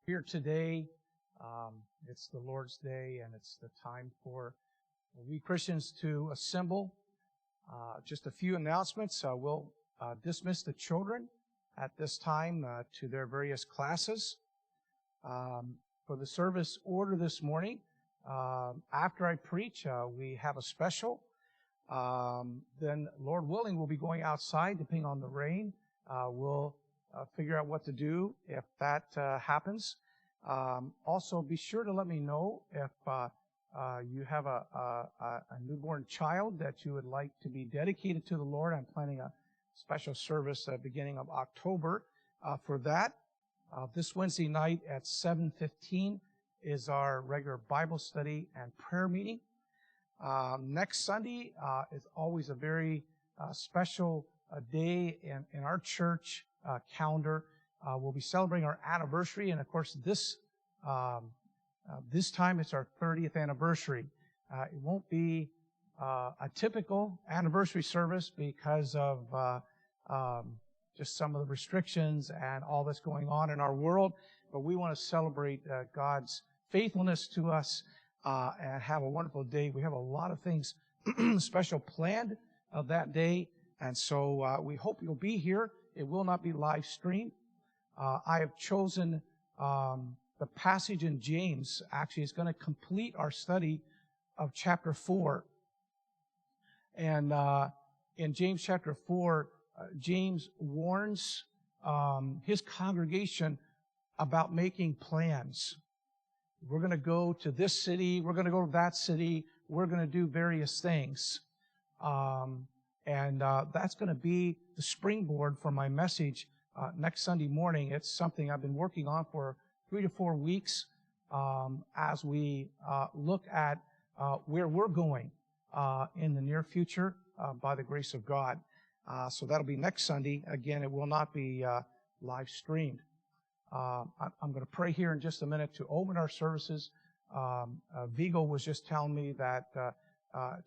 Here today, it's the Lord's Day, and it's the time for we Christians to assemble. Just a few announcements. We'll dismiss the children at this time to their various classes. For the service order this morning, after I preach, we have a special. Then, Lord willing, we'll be going outside, depending on the rain. We'll figure out what to do if that happens. Also, be sure to let me know if you have a newborn child that you would like to be dedicated to the Lord. I'm planning a special service beginning of October for that. This Wednesday night at 7:15 is our regular Bible study and prayer meeting. Next Sunday is always a very special day in our church calendar. We'll be celebrating our anniversary, and of course, this time it's our 30th anniversary. It won't be a typical anniversary service because of just some of the restrictions and all that's going on in our world, but we want to celebrate God's faithfulness to us and have a wonderful day. We have a lot of things special planned that day, and so we hope you'll be here. It will not be live streamed. I have chosen the passage in James. Actually, it's going to complete our study of chapter 4. And in James chapter 4, James warns his congregation about making plans. We're going to go to this city. We're going to go to that city. We're going to do various things. And that's going to be the springboard for my message next Sunday morning. It's something I've been working on for 3 to 4 weeks as we look at where we're going in the near future by the grace of God. So that'll be next Sunday. Again, it will not be live streamed. I'm going to pray here in just a minute to open our services. Vigo was just telling me that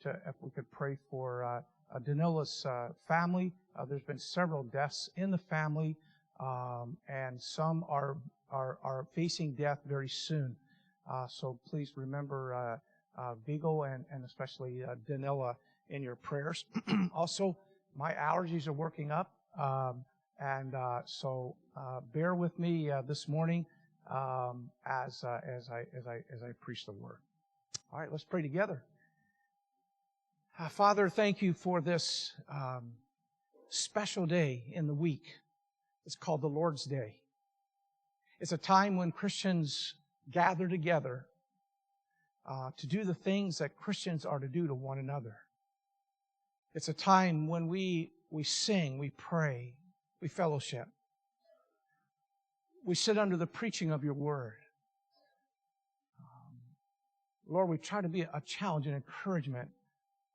if we could pray for Danila's family. There's been several deaths in the family, and some are facing death very soon. So please remember Vigo and especially Danila in your prayers. Also, my allergies are working up, and so bear with me this morning as I preach the word. All right, let's pray together. Father, thank you for this special day in the week. It's called the Lord's Day. It's a time when Christians gather together to do the things that Christians are to do to one another. It's a time when we sing, we pray, we fellowship. We sit under the preaching of your word. Lord, we try to be a challenge and encouragement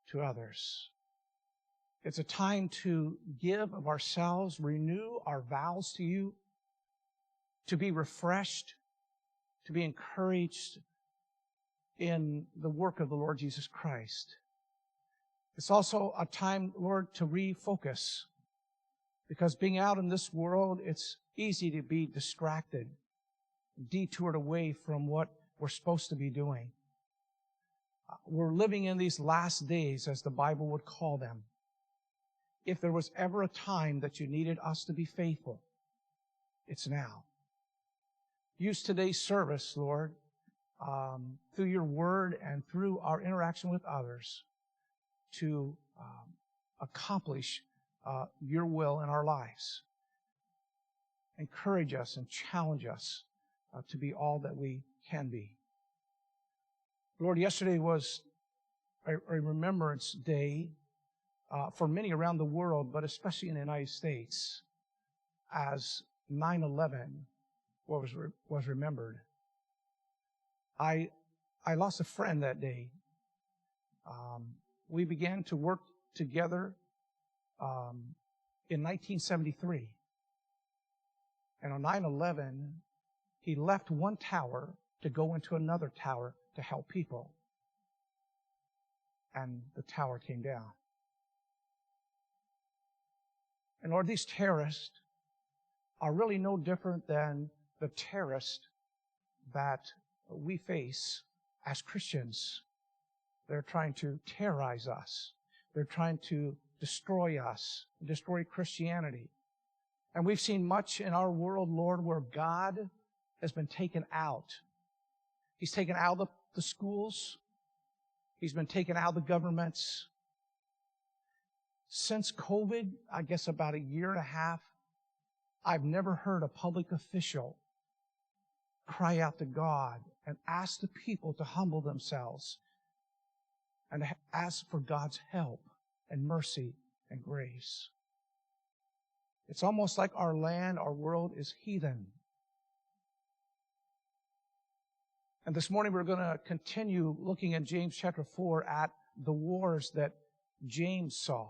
to others. It's a time to give of ourselves, renew our vows to you, to be refreshed, to be encouraged in the work of the Lord Jesus Christ. It's also a time, Lord, to refocus, because being out in this world, it's easy to be distracted, detoured away from what we're supposed to be doing. We're living in these last days, as the Bible would call them. If there was ever a time that you needed us to be faithful, it's now. Use today's service, Lord, through your word and through our interaction with others to accomplish your will in our lives. Encourage us and challenge us to be all that we can be. Lord, yesterday was a remembrance day for many around the world, but especially in the United States, as 9/11 was remembered. I lost a friend that day. We began to work together in 1973. And on 9/11, he left one tower to go into another tower to help people. And the tower came down. And Lord, these terrorists are really no different than the terrorists that we face as Christians. They're trying to terrorize us. They're trying to destroy us, destroy Christianity. And we've seen much in our world, Lord, where God has been taken out. He's taken out of the schools. He's been taken out of the governments. Since COVID, I guess about a year and a half, I've never heard a public official cry out to God and ask the people to humble themselves and ask for God's help and mercy and grace. It's almost like our land, our world is heathen. And this morning we're going to continue looking in James chapter 4 at the wars that James saw.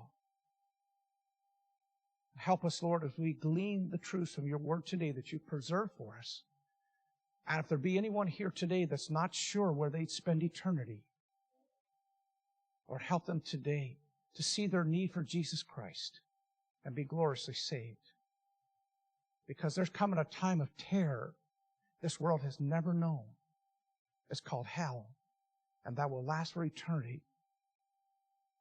Help us, Lord, as we glean the truths from your word today that you preserve for us. And if there be anyone here today that's not sure where they'd spend eternity, Lord, help them today to see their need for Jesus Christ and be gloriously saved. Because there's coming a time of terror this world has never known. It's called hell, and that will last for eternity.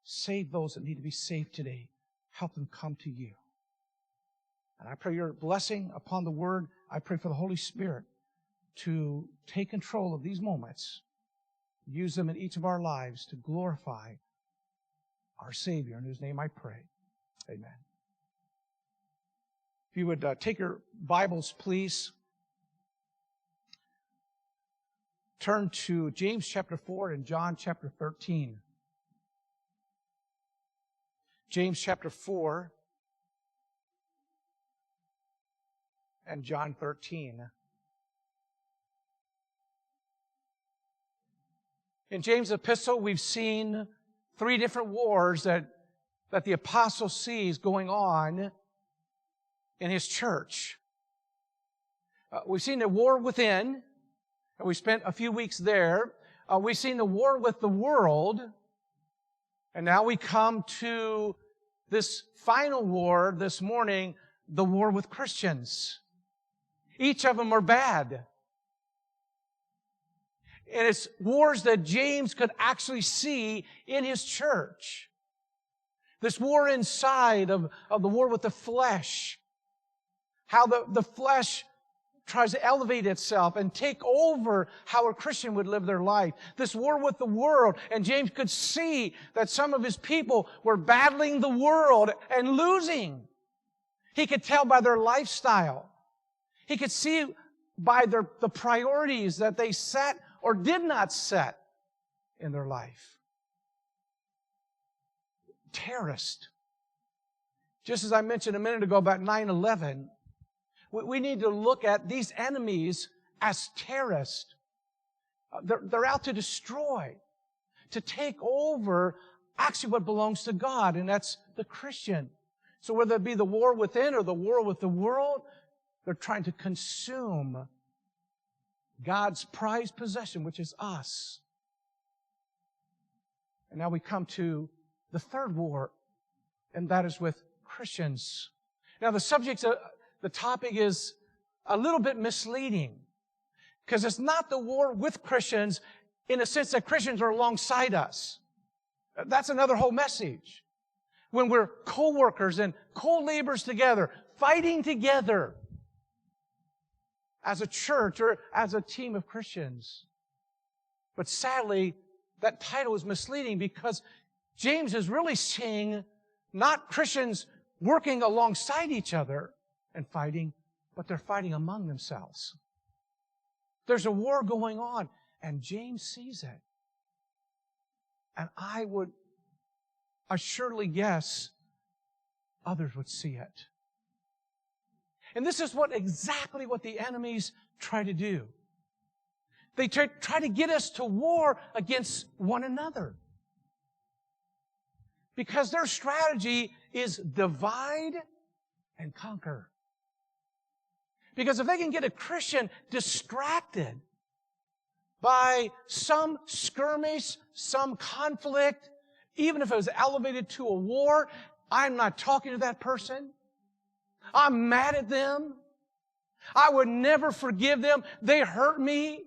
Save those that need to be saved today. Help them come to you. And I pray your blessing upon the word. I pray for the Holy Spirit to take control of these moments, use them in each of our lives to glorify our Savior, in whose name I pray. Amen. If you would take your Bibles, please. Turn to James chapter 4 and John chapter 13. James chapter 4 and John 13. In James' epistle, we've seen three different wars that the apostle sees going on in his church. We've seen the war within, and we spent a few weeks there. We've seen the war with the world, and now we come to this final war this morning, the war with Christians. Each of them are bad. And it's wars that James could actually see in his church. This war inside of the war with the flesh. How the flesh tries to elevate itself and take over how a Christian would live their life. This war with the world. And James could see that some of his people were battling the world and losing. He could tell by their lifestyle. He could see by the priorities that they set or did not set in their life. Terrorist. Just as I mentioned a minute ago about 9/11, we need to look at these enemies as terrorists. They're out to destroy, to take over actually what belongs to God, and that's the Christian. So whether it be the war within or the war with the world, they're trying to consume God's prized possession, which is us. And now we come to the third war, and that is with Christians. Now the topic is a little bit misleading, because it's not the war with Christians in a sense that Christians are alongside us. That's another whole message. When we're co-workers and co-laborers together, fighting together as a church or as a team of Christians. But sadly, that title is misleading because James is really seeing not Christians working alongside each other and fighting, but they're fighting among themselves. There's a war going on, and James sees it. And I would assuredly guess others would see it. And this is exactly what the enemies try to do. They try to get us to war against one another. Because their strategy is divide and conquer. Because if they can get a Christian distracted by some skirmish, some conflict, even if it was elevated to a war, I'm not talking to that person. I'm mad at them. I would never forgive them. They hurt me.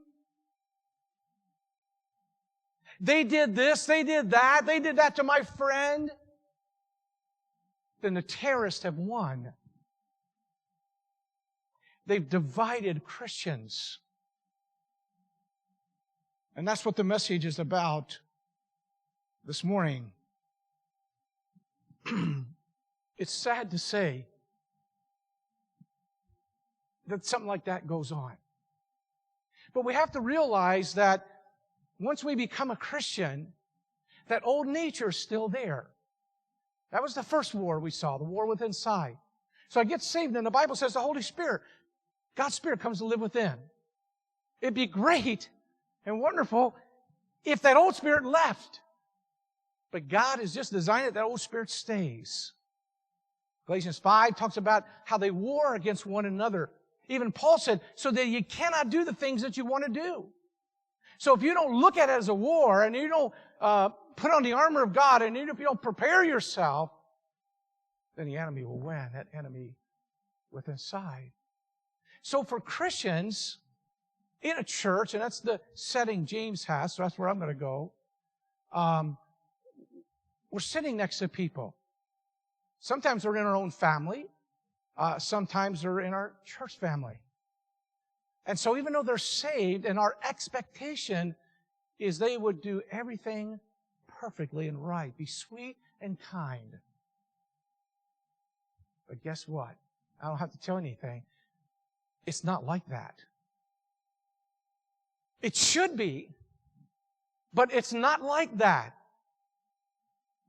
They did this, they did that to my friend. Then the terrorists have won. They've divided Christians. And that's what the message is about this morning. It's sad to say that something like that goes on. But we have to realize that once we become a Christian, that old nature is still there. That was the first war we saw, the war within inside. So I get saved, and the Bible says the Holy Spirit, God's Spirit comes to live within. It'd be great and wonderful if that old spirit left. But God has just designed it that old spirit stays. Galatians 5 talks about how they war against one another. Even Paul said, so that you cannot do the things that you want to do. So if you don't look at it as a war, and you don't put on the armor of God, and if you don't prepare yourself, then the enemy will win, that enemy within inside. So for Christians in a church, and that's the setting James has, so that's where I'm going to go, we're sitting next to people. Sometimes they're in our own family. Sometimes they're in our church family. And so even though they're saved, and our expectation is they would do everything perfectly and right, be sweet and kind. But guess what? I don't have to tell anything. It's not like that. It should be, but it's not like that.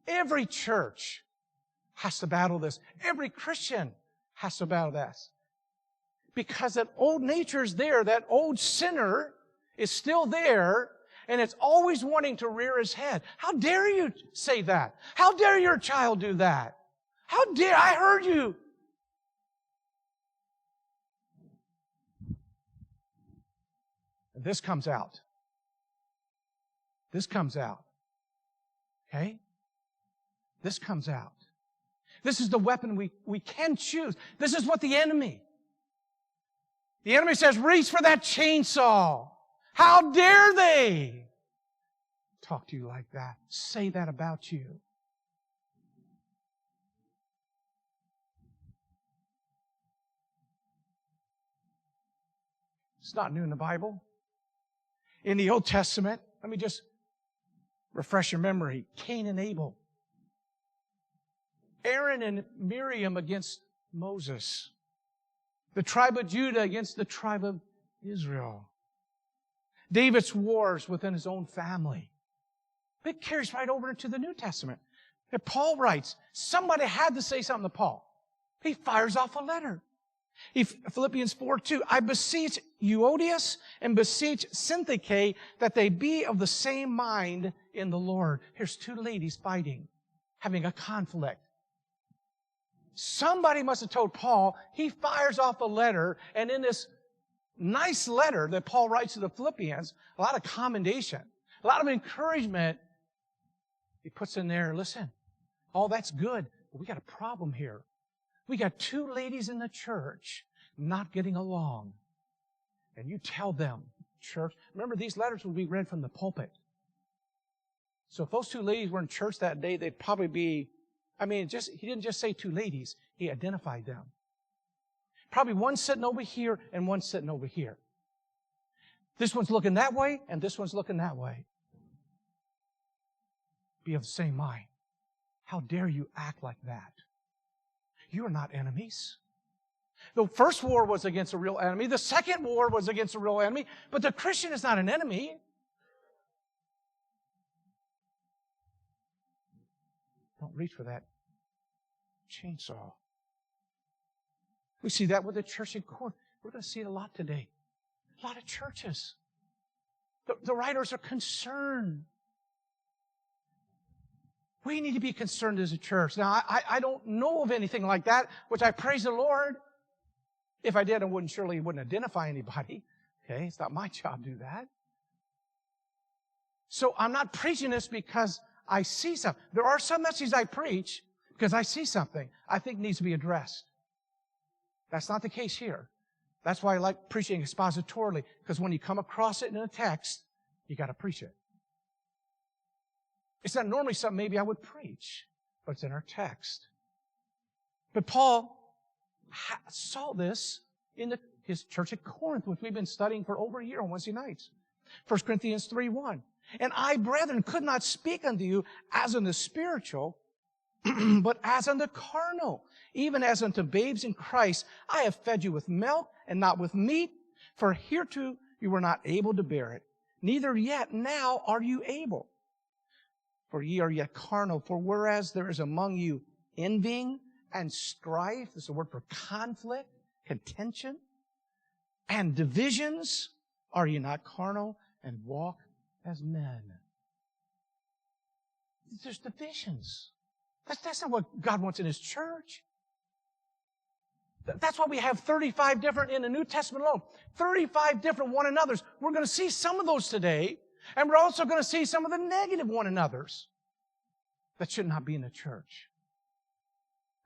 Every church has to battle this. Every Christian has to battle this. Because that old nature is there, that old sinner is still there, and it's always wanting to rear his head. How dare you say that? How dare your child do that? How dare, I heard you. And this comes out. This comes out. Okay? This comes out. This is the weapon we can choose. This is what the enemy says, reach for that chainsaw. How dare they talk to you like that? Say that about you. It's not new in the Bible. In the Old Testament, let me just refresh your memory. Cain and Abel. Aaron and Miriam against Moses. The tribe of Judah against the tribe of Israel. David's wars within his own family. It carries right over into the New Testament. And Paul writes, somebody had to say something to Paul. He fires off a letter. Philippians 4:2, I beseech Euodias and beseech Syntyche that they be of the same mind in the Lord. Here's two ladies fighting, having a conflict. Somebody must have told Paul. He fires off a letter, and in this nice letter that Paul writes to the Philippians, a lot of commendation, a lot of encouragement, he puts in there, listen, all that's good, but we got a problem here. We got two ladies in the church not getting along. And you tell them, church, remember these letters will be read from the pulpit. So if those two ladies were in church that day, they'd probably be, he didn't just say two ladies, he identified them. Probably one sitting over here and one sitting over here. This one's looking that way and this one's looking that way. Be of the same mind. How dare you act like that? You are not enemies. The first war was against a real enemy. The second war was against a real enemy. But the Christian is not an enemy. Don't reach for that chainsaw. We see that with the church in court. We're going to see it a lot today. A lot of churches. The writers are concerned. We need to be concerned as a church. Now, I don't know of anything like that, which I praise the Lord. If I did, I wouldn't identify anybody. Okay, it's not my job to do that. So I'm not preaching this because I see something. There are some messages I preach because I see something I think needs to be addressed. That's not the case here. That's why I like preaching expositorily, because when you come across it in a text, you got to preach it. It's not normally something maybe I would preach, but it's in our text. But Paul saw this in his church at Corinth, which we've been studying for over a year on Wednesday nights. 1 Corinthians 3:1. And I, brethren, could not speak unto you as unto spiritual, but as unto carnal, even as unto babes in Christ. I have fed you with milk and not with meat, for hereto you were not able to bear it. Neither yet now are you able. For ye are yet carnal. For whereas there is among you envying and strife, this is a word for conflict, contention, and divisions, are ye not carnal and walk as men? There's divisions. That's not what God wants in His church. That's why we have 35 different, in the New Testament alone, 35 different one another's. We're going to see some of those today, and we're also going to see some of the negative one another's that should not be in the church.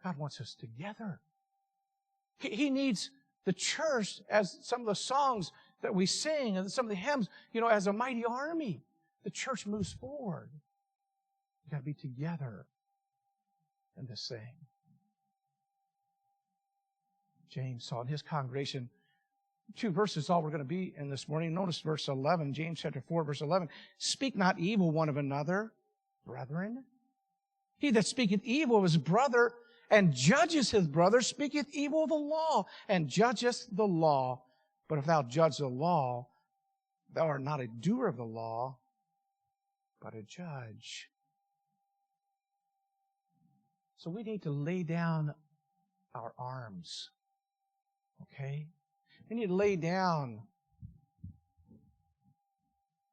God wants us together. He needs the church, as some of the songs that we sing and some of the hymns, as a mighty army. The church moves forward. You've got to be together in this thing. James saw in his congregation, 2 verses all we're going to be in this morning. Notice verse 11, James chapter 4, verse 11. Speak not evil one of another, brethren. He that speaketh evil of his brother and judges his brother speaketh evil of the law and judgeth the law. But if thou judge the law, thou art not a doer of the law, but a judge. So we need to lay down our arms. Okay? We need to lay down.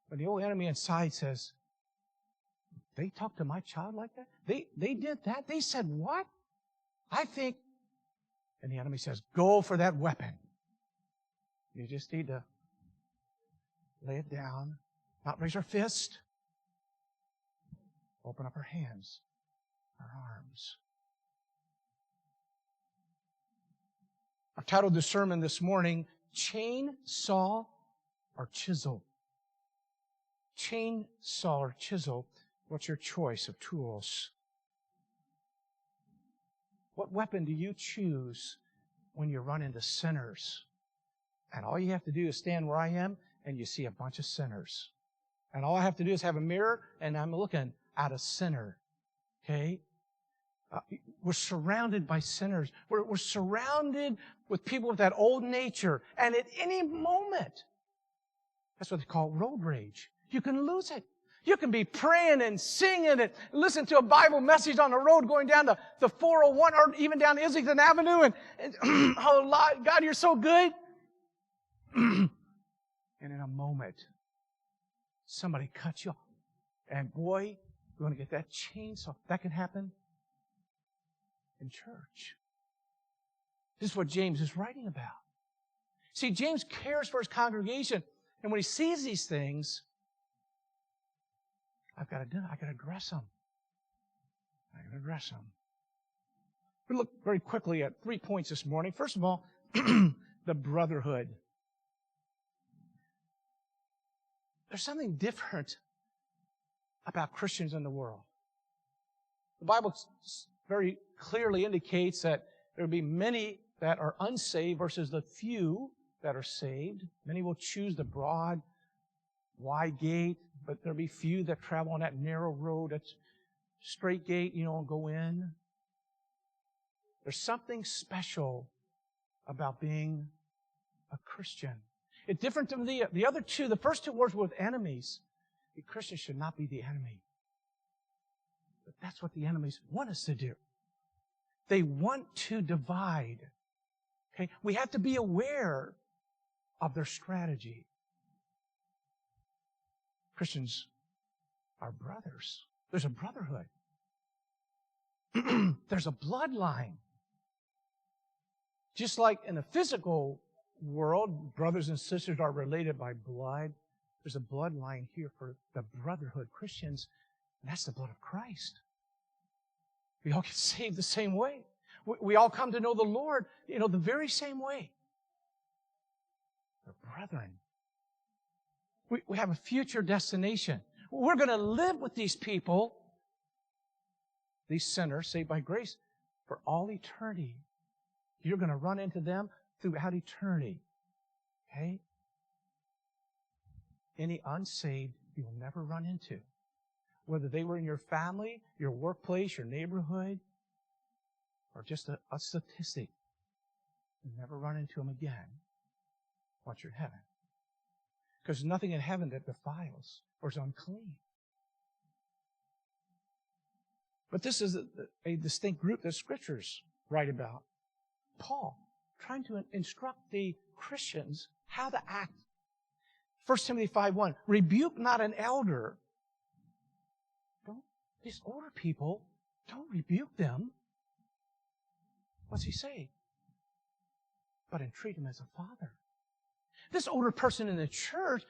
When the old enemy inside says, they talked to my child like that? They did that? They said what? I think, and the enemy says, go for that weapon. You just need to lay it down, not raise our fist, open up our hands, our arms. I've titled the sermon this morning, Chainsaw or Chisel. Chainsaw or chisel, what's your choice of tools? What weapon do you choose when you run into sinners? And all you have to do is stand where I am, and you see a bunch of sinners. And all I have to do is have a mirror, and I'm looking at a sinner. Okay? We're surrounded by sinners. We're surrounded with people with that old nature. And at any moment, that's what they call road rage. You can lose it. You can be praying and singing and listen to a Bible message on the road going down the 401 or even down Islington Avenue. And oh, God, you're so good. And in a moment, somebody cuts you off. And boy, you want to get that chainsaw. That can happen in church. This is what James is writing about. See, James cares for his congregation. And when he sees these things, I've got to address them. I got to address them. We look very quickly at 3 points this morning. First of all, the brotherhood. There's something different about Christians in the world. The Bible very clearly indicates that there will be many that are unsaved versus the few that are saved. Many will choose the broad, wide gate, but there'll be few that travel on that narrow road, that straight gate, and go in. There's something special about being a Christian. It's different than the other two. The first two words were with enemies. A Christian should not be the enemy. But that's what the enemies want us to do. They want to divide. Okay? We have to be aware of their strategy. Christians are brothers. There's a brotherhood. There's a bloodline. Just like in the physical world, brothers and sisters are related by blood. There's a bloodline here for the brotherhood. Christians, and that's the blood of Christ. We all get saved the same way. We all come to know the Lord, the very same way. They're brethren. We have a future destination. We're going to live with these people, these sinners saved by grace, for all eternity. You're going to run into them throughout eternity. Okay? Any unsaved you will never run into. Whether they were in your family, your workplace, your neighborhood, or just a statistic, you'll never run into them again once you're in heaven. Because there's nothing in heaven that defiles or is unclean. But this is a distinct group that Scriptures write about. Paul, trying to instruct the Christians how to act. 1 Timothy 5:1, rebuke not an elder. These older people, don't rebuke them. What's he say? But entreat him as a father. This older person in the church,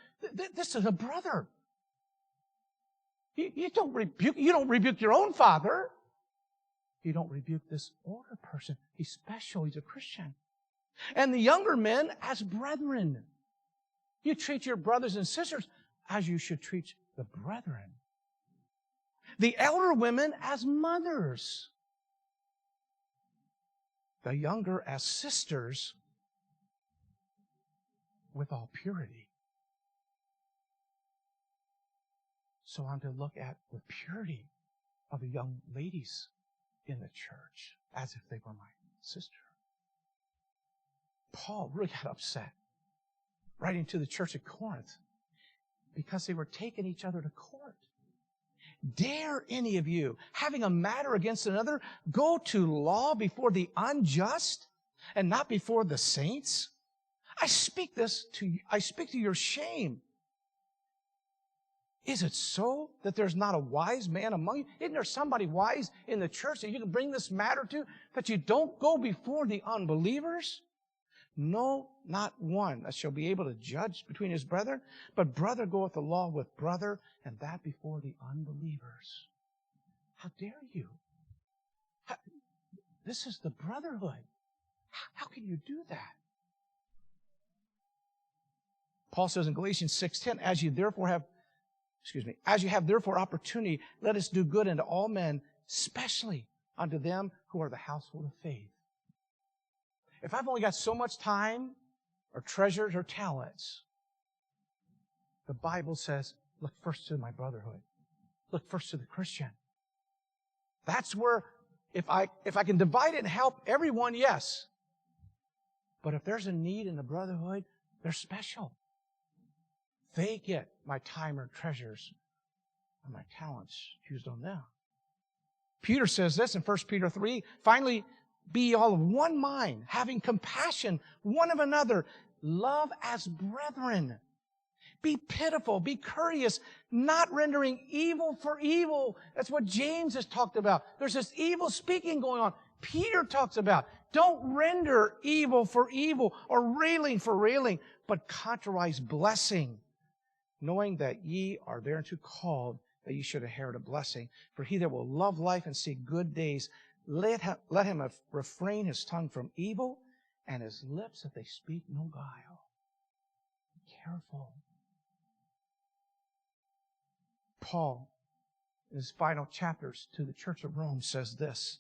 this is a brother. You don't rebuke your own father. You don't rebuke this older person. He's special. He's a Christian. And the younger men as brethren. You treat your brothers and sisters as you should treat the brethren. The elder women as mothers. The younger as sisters with all purity. So I'm to look at the purity of the young ladies in the church as if they were my sister. Paul really got upset writing to the church at Corinth because they were taking each other to court. Dare any of you, having a matter against another, go to law before the unjust and not before the saints? I speak to your shame. Is it so that there's not a wise man among you? Isn't there somebody wise in the church that you can bring this matter to, that you don't go before the unbelievers? No, not one that shall be able to judge between his brethren, but brother goeth the law with brother, and that before the unbelievers. How dare you? This is the brotherhood. How can you do that? Paul says in Galatians 6:10, as you have therefore opportunity, let us do good unto all men, especially unto them who are the household of faith. If I've only got so much time or treasures or talents, the Bible says, look first to my brotherhood. Look first to the Christian. That's where, if I can divide it and help everyone, yes. But if there's a need in the brotherhood, they're special. They get my time or treasures and my talents used on them. Peter says this in 1 Peter 3, finally, be all of one mind, having compassion one of another, love as brethren. Be pitiful, be courteous, not rendering evil for evil. That's what James has talked about. There's this evil speaking going on. Peter talks about, don't render evil for evil or railing for railing, but contrarize blessing, knowing that ye are thereunto called, that ye should inherit a blessing. For he that will love life and see good days, let him refrain his tongue from evil, and his lips that they speak no guile. Be careful. Paul, in his final chapters to the church of Rome, says this,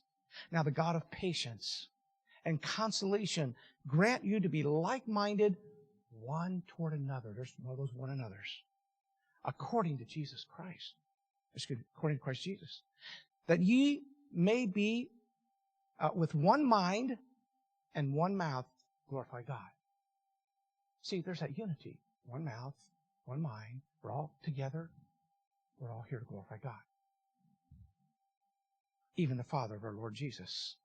now the God of patience and consolation grant you to be like-minded one toward another. There's one of those one another's. According to Jesus Christ. According to Christ Jesus. That ye may be with one mind and one mouth glorify God. See, there's that unity. One mouth, one mind. We're all together. We're all here to glorify God. Even the Father of our Lord Jesus.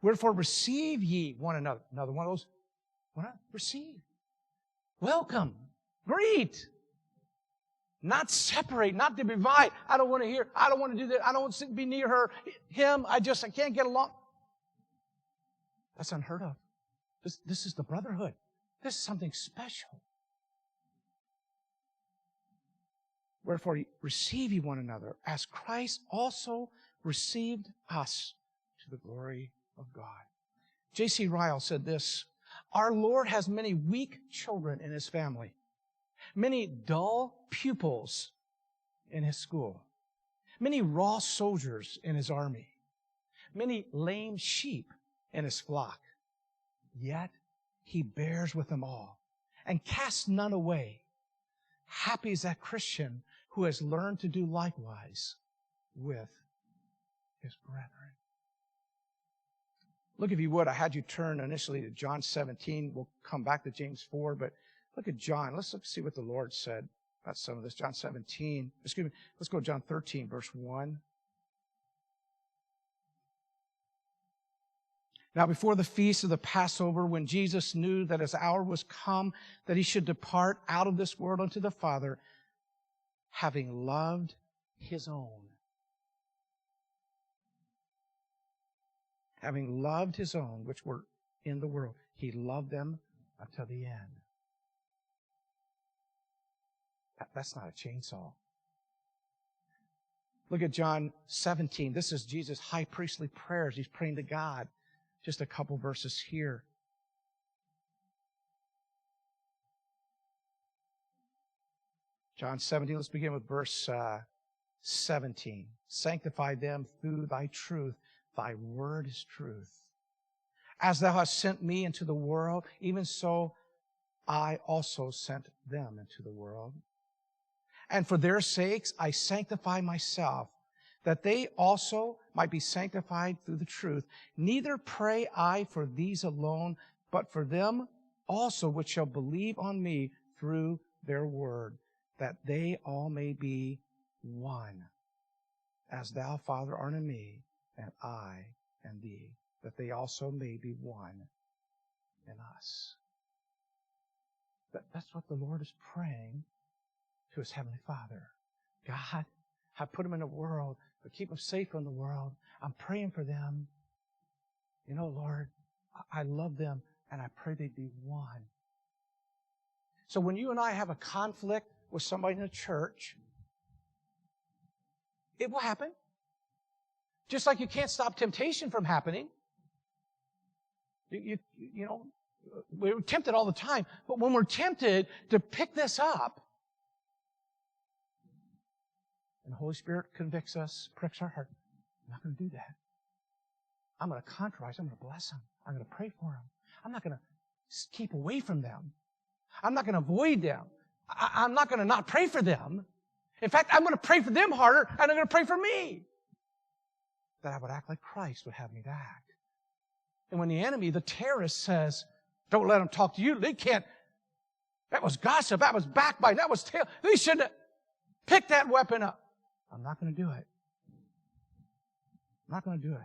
Wherefore receive ye one another. Another one of those. Receive. Welcome. Greet. Not separate, not to divide. I don't want to hear, I don't want to do that, I don't want to be near her, him, I can't get along. That's unheard of. This is the brotherhood. This is something special. Wherefore receive ye one another, as Christ also received us to the glory of God. J.C. Ryle said this, Our Lord has many weak children in His family, many dull pupils in His school, many raw soldiers in His army, many lame sheep in His flock. Yet He bears with them all and casts none away. Happy is that Christian who has learned to do likewise with his brethren. Look, if you would, I had you turn initially to John 17. We'll come back to James 4, but look at John. Let's see what the Lord said about some of this. John 17. Excuse me. Let's go to John 13, verse 1. Now, before the feast of the Passover, when Jesus knew that His hour was come, that He should depart out of this world unto the Father, having loved His own. Having loved His own, which were in the world, He loved them until the end. That's not a chainsaw. Look at John 17. This is Jesus' high priestly prayers. He's praying to God. Just a couple verses here. John 17, let's begin with verse 17. Sanctify them through Thy truth. Thy word is truth. As Thou hast sent me into the world, even so I also sent them into the world. And for their sakes I sanctify myself, that they also might be sanctified through the truth. Neither pray I for these alone, but for them also which shall believe on me through their word, that they all may be one, as Thou, Father, art in me, and I in Thee, that they also may be one in us. That's what the Lord is praying to His Heavenly Father. God, I put them in the world, but keep them safe in the world. I'm praying for them. You know, Lord, I love them, and I pray they'd be one. So when you and I have a conflict with somebody in the church, it will happen. Just like you can't stop temptation from happening. You know, we're tempted all the time, but when we're tempted to pick this up, and the Holy Spirit convicts us, pricks our heart, I'm not going to do that. I'm going to contrast. I'm going to bless them. I'm going to pray for them. I'm not going to keep away from them. I'm not going to avoid them. I'm not going to not pray for them. In fact, I'm going to pray for them harder, and I'm going to pray for me. That I would act like Christ would have me to act. And when the enemy, the terrorist, says, don't let them talk to you, they can't. That was gossip. That was backbite. That was tail. They shouldn't have picked that weapon up. I'm not going to do it. I'm not going to do it.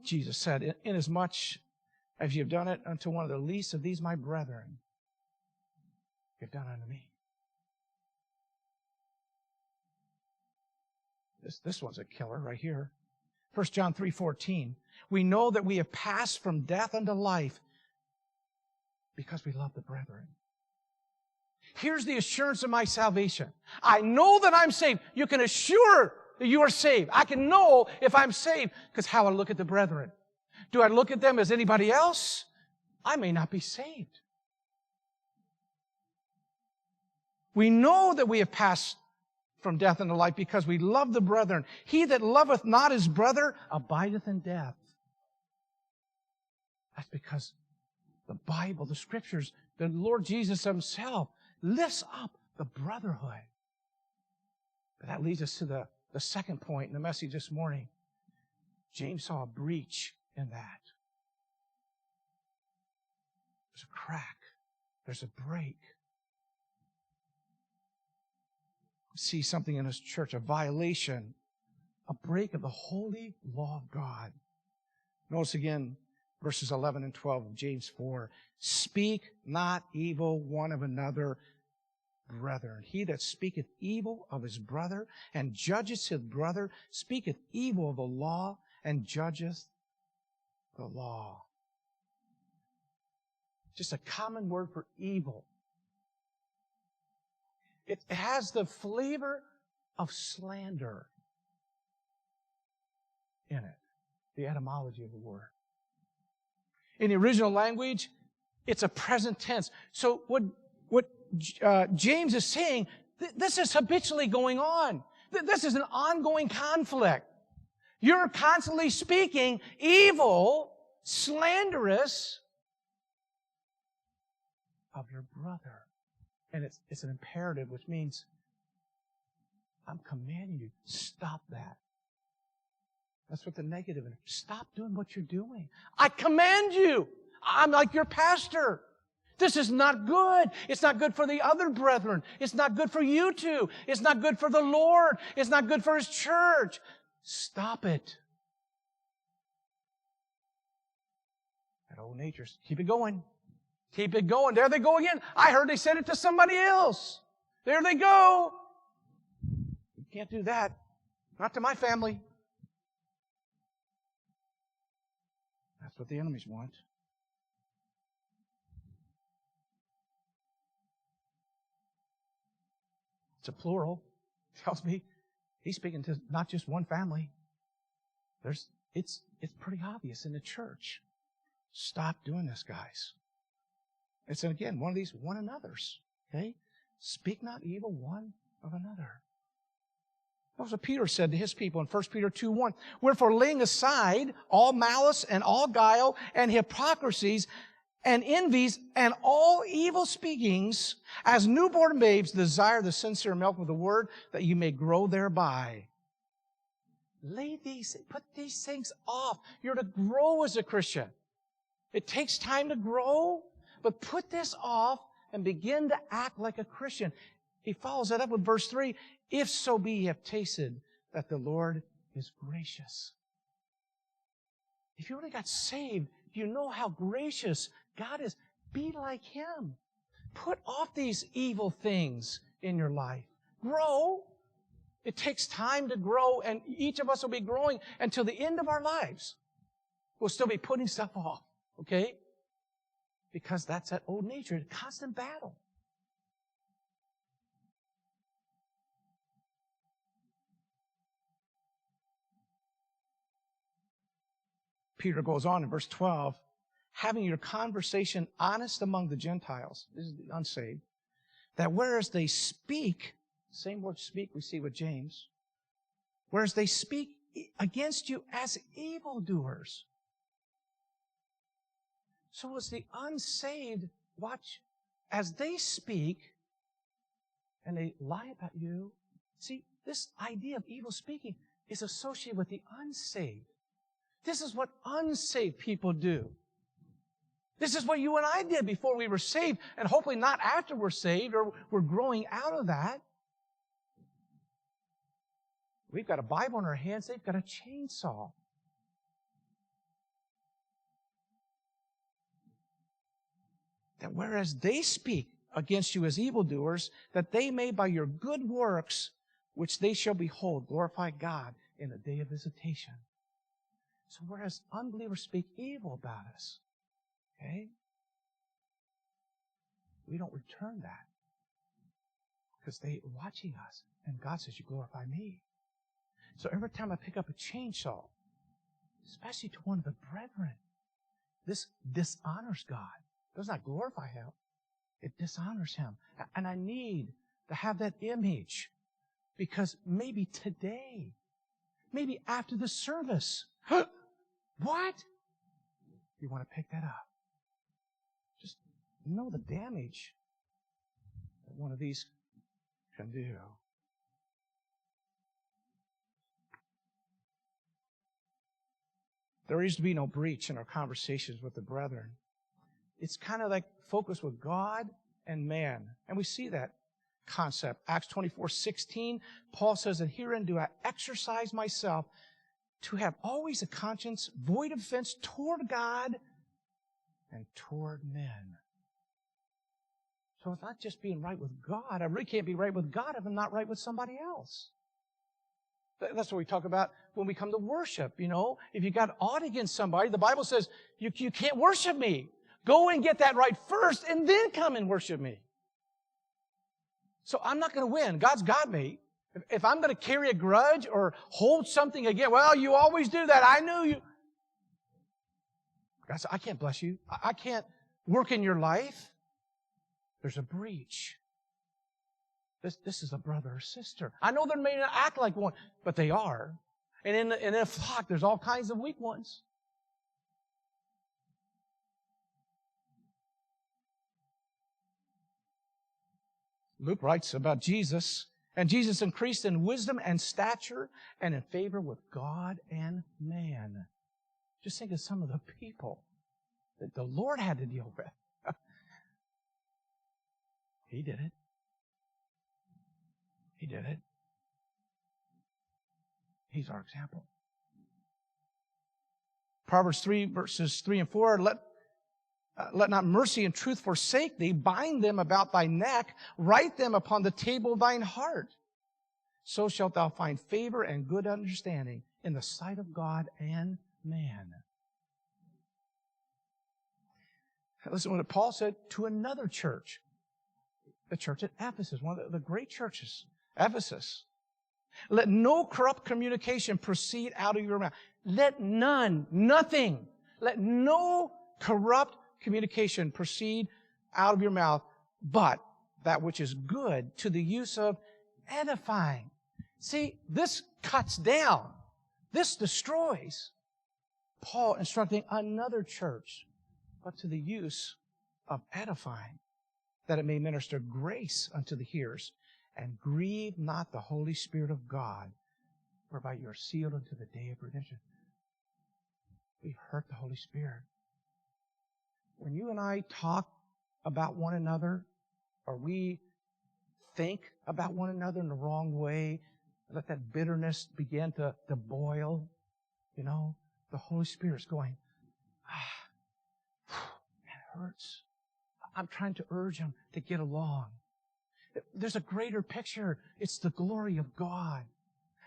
Jesus said, inasmuch as you've done it unto one of the least of these my brethren, you've done unto me. This one's a killer right here. 1 John 3:14. We know that we have passed from death unto life because we love the brethren. Here's the assurance of my salvation. I know that I'm saved. You can assure that you are saved. I can know if I'm saved because how I look at the brethren. Do I look at them as anybody else? I may not be saved. We know that we have passed from death unto life because we love the brethren. He that loveth not his brother abideth in death. That's because the Bible, the Scriptures, the Lord Jesus Himself lifts up the brotherhood. But that leads us to the second point in the message this morning. James saw a breach in that. There's a crack. There's a break. We see something in His church, a violation, a break of the holy law of God. Notice again, verses 11 and 12 of James 4. Speak not evil one of another, brethren. He that speaketh evil of his brother and judgeth his brother speaketh evil of the law and judgeth the law. Just a common word for evil. It has the flavor of slander in it. the etymology of the word. In the original language, it's a present tense. So what James is saying, this is habitually going on. This is an ongoing conflict. You're constantly speaking evil, slanderous of your brother. And it's an imperative, which means I'm commanding you, stop that. That's what the negative is. Stop doing what you're doing. I command you. I'm like your pastor. This is not good. It's not good for the other brethren. It's not good for you two. It's not good for the Lord. It's not good for His church. Stop it. That old nature. Keep it going. Keep it going. There they go again. I heard they said it to somebody else. There they go. You can't do that. Not to my family. That's what the enemies want. It's a plural. It tells me he's speaking to not just one family. It's pretty obvious in the church. Stop doing this, guys. It's, again, one of these one another's. Okay? Speak not evil one of another. That's what Peter said to his people in 1 Peter 2:1. Wherefore, laying aside all malice and all guile and hypocrisies and envies and all evil speakings, as newborn babes desire the sincere milk of the word, that you may grow thereby. Put these things off. You're to grow as a Christian. It takes time to grow, but put this off and begin to act like a Christian. He follows that up with verse 3. If so be ye have tasted that the Lord is gracious. If you really got saved, you know how gracious God is. Be like Him. Put off these evil things in your life. Grow. It takes time to grow, and each of us will be growing until the end of our lives. We'll still be putting stuff off, okay? Because that's that old nature, a constant battle. Peter goes on in verse 12, having your conversation honest among the Gentiles, this is the unsaved, that whereas they speak, same word speak we see with James, whereas they speak against you as evildoers. So as the unsaved, watch, as they speak and they lie about you, see, this idea of evil speaking is associated with the unsaved. This is what unsaved people do. This is what you and I did before we were saved, and hopefully not after we're saved or we're growing out of that. We've got a Bible in our hands. They've got a chainsaw. That whereas they speak against you as evildoers, that they may by your good works, which they shall behold, glorify God in the day of visitation. So whereas unbelievers speak evil about us, okay, we don't return that because they're watching us. And God says, you glorify me. So every time I pick up a chainsaw, especially to one of the brethren, this dishonors God. It does not glorify Him. It dishonors Him. And I need to have that image because maybe today, maybe after the service, what? You want to pick that up. Just know the damage that one of these can do. There is to be no breach in our conversations with the brethren. It's kind of like focus with God and man. And we see that concept. Acts 24:16, Paul says, and herein do I exercise myself to have always a conscience void of offense toward God and toward men. So it's not just being right with God. I really can't be right with God if I'm not right with somebody else. That's what we talk about when we come to worship, you know. If you got aught against somebody, the Bible says, you can't worship me. Go and get that right first and then come and worship me. So I'm not going to win. God's got me. If I'm going to carry a grudge or hold something again, well, you always do that. I knew you. God said, I can't bless you. I can't work in your life. There's a breach. This is a brother or sister. I know they may not act like one, but they are. And in a flock, there's all kinds of weak ones. Luke writes about Jesus, and Jesus increased in wisdom and stature and in favor with God and man. Just think of some of the people that the Lord had to deal with. He did it. He did it. He's our example. Proverbs 3, verses 3 and 4, let not mercy and truth forsake thee. Bind them about thy neck. Write them upon the table of thine heart. So shalt thou find favor and good understanding in the sight of God and man. Listen to what Paul said to another church. The church at Ephesus, one of the great churches, Ephesus. Let no corrupt communication proceed out of your mouth. Let nothing, let no corrupt communication proceed out of your mouth, but that which is good to the use of edifying. See, this cuts down. This destroys. Paul instructing another church, but to the use of edifying, that it may minister grace unto the hearers, and grieve not the Holy Spirit of God, whereby you are sealed unto the day of redemption. We hurt the Holy Spirit. When you and I talk about one another, or we think about one another in the wrong way, let that bitterness begin to boil, the Holy Spirit's going, it hurts. I'm trying to urge him to get along. There's a greater picture. It's the glory of God.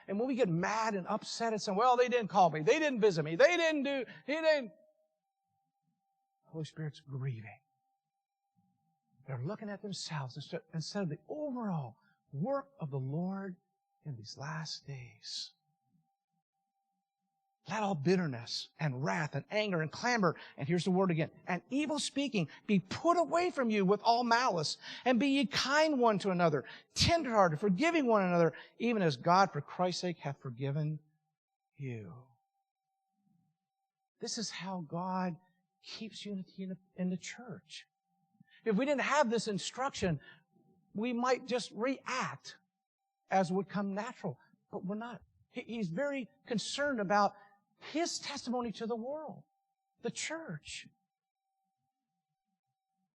And when we get mad and upset at someone, well, they didn't call me. They didn't visit me. He didn't. The Holy Spirit's grieving. They're looking at themselves instead of the overall work of the Lord in these last days. Let all bitterness and wrath and anger and clamor, and here's the word again, and evil speaking be put away from you with all malice, and be ye kind one to another, tenderhearted, forgiving one another, even as God for Christ's sake hath forgiven you. This is how God keeps unity in the church. If we didn't have this instruction, we might just react as would come natural, but we're not. He's very concerned about his testimony to the world, the church.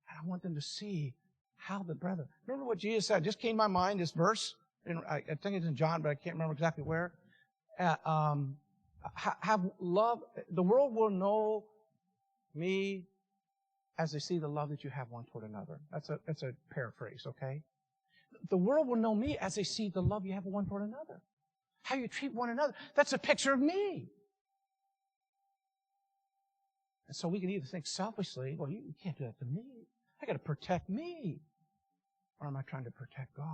And I want them to see how the brethren. Remember what Jesus said? It just came to my mind, this verse. I think it's in John, but I can't remember exactly where. Have love. The world will know me as they see the love that you have one toward another. That's a paraphrase, okay? The world will know me as they see the love you have one toward another. How you treat one another. That's a picture of me. And so we can either think selfishly, well, you can't do that to me. I got to protect me. Or am I trying to protect God?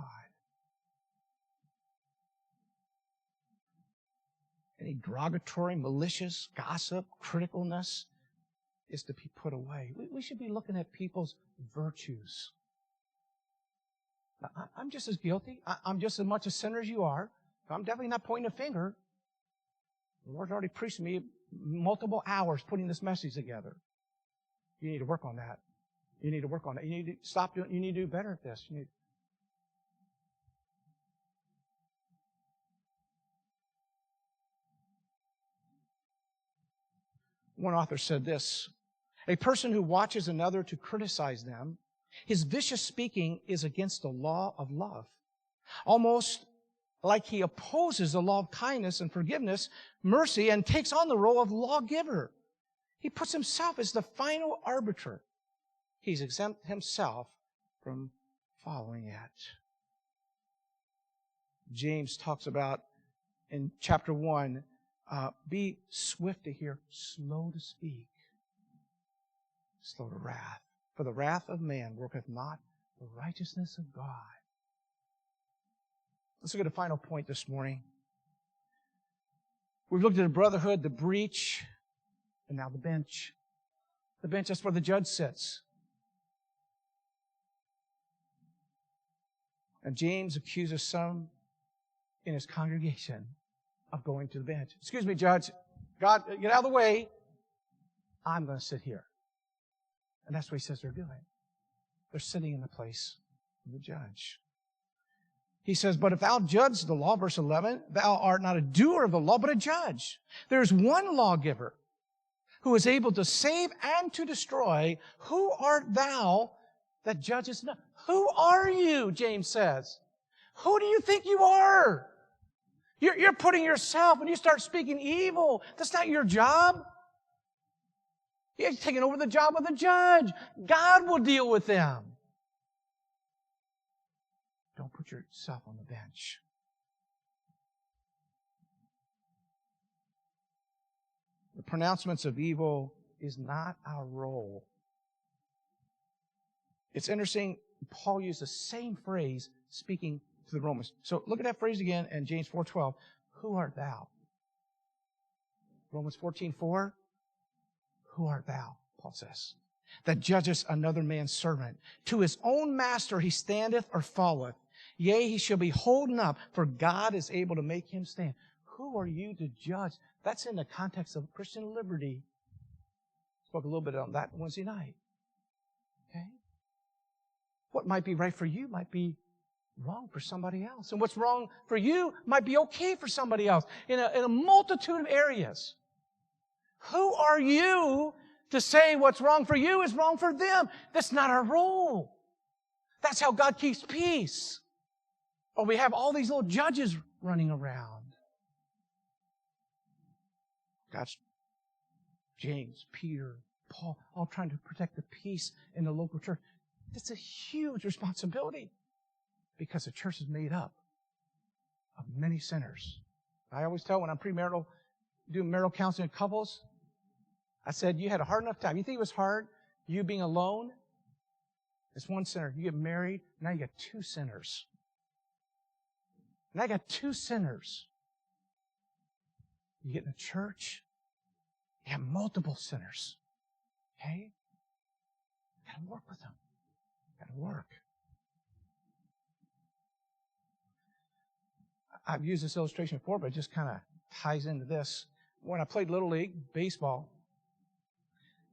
Any derogatory, malicious, gossip, criticalness is to be put away. We should be looking at people's virtues. Now, I'm just as guilty. I'm just as much a sinner as you are. I'm definitely not pointing a finger. The Lord's already preached to me multiple hours putting this message together. You need to work on that. You need to work on it. You need to stop doing. You need to do better at this. One author said this: a person who watches another to criticize them, his vicious speaking is against the law of love. Almost like he opposes the law of kindness and forgiveness, mercy, and takes on the role of lawgiver. He puts himself as the final arbiter. He's exempt himself from following it. James talks about in chapter 1, be swift to hear, slow to speak, slow to wrath. For the wrath of man worketh not the righteousness of God. Let's look at the final point this morning. We've looked at the brotherhood, the breach, and now the bench. The bench, that's where the judge sits. And James accuses some in his congregation of going to the bench. Excuse me, judge. God, get out of the way. I'm going to sit here. And that's what he says they're doing. They're sitting in the place of the judge. He says, but if thou judge the law, verse 11, thou art not a doer of the law, but a judge. There is one lawgiver who is able to save and to destroy. Who art thou that judgest not? Who are you, James says? Who do you think you are? You're putting yourself, when you start speaking evil, that's not your job. You're taking over the job of the judge. God will deal with them. Don't put yourself on the bench. The pronouncements of evil is not our role. It's interesting, Paul used the same phrase speaking to the Romans. So look at that phrase again in James 4:12. Who art thou? Romans 14:4. Who art thou? Paul says. That judgest another man's servant. To his own master he standeth or falleth. Yea, he shall be holden up, for God is able to make him stand. Who are you to judge? That's in the context of Christian liberty. Spoke a little bit on that Wednesday night. Okay? What might be right for you might be wrong for somebody else. And what's wrong for you might be okay for somebody else in a multitude of areas. Who are you to say what's wrong for you is wrong for them? That's not our role. That's how God keeps peace. Or we have all these little judges running around. God's James, Peter, Paul, all trying to protect the peace in the local church. That's a huge responsibility because the church is made up of many sinners. I always tell when I'm premarital, doing marital counseling with couples, I said, you had a hard enough time. You think it was hard, you being alone? It's one sinner. You get married, now you got two sinners. And I got two sinners. You get in a church, you have multiple sinners. Okay? You got to work with them. You got to work. I've used this illustration before, but it just kind of ties into this. When I played Little League baseball,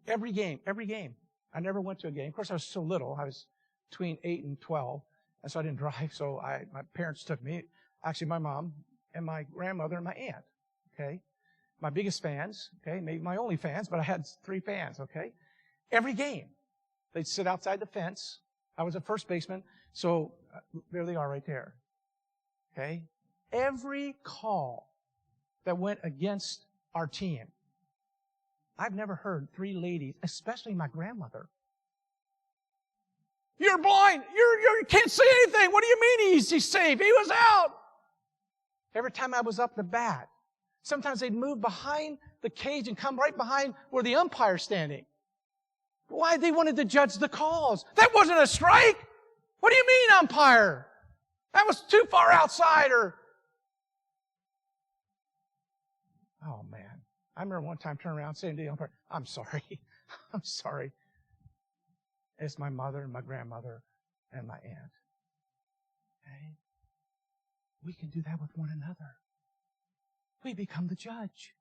every game, I never went to a game. Of course, I was so little. I was between 8 and 12, and so I didn't drive, so my parents took me. Actually, my mom and my grandmother and my aunt, okay? My biggest fans, okay? Maybe my only fans, but I had 3 fans, okay? Every game, they'd sit outside the fence. I was a first baseman, so there they are right there, okay? Every call that went against our team, I've never heard 3 ladies, especially my grandmother. You're blind. You can't see anything. What do you mean he's safe? He was out. Every time I was up the bat, sometimes they'd move behind the cage and come right behind where the umpire's standing. Why? They wanted to judge the calls. That wasn't a strike. What do you mean, umpire? That was too far outside or... Oh, man. I remember one time turning around saying to the umpire, I'm sorry. I'm sorry. It's my mother and my grandmother and my aunt. Okay? We can do that with one another. We become the judge.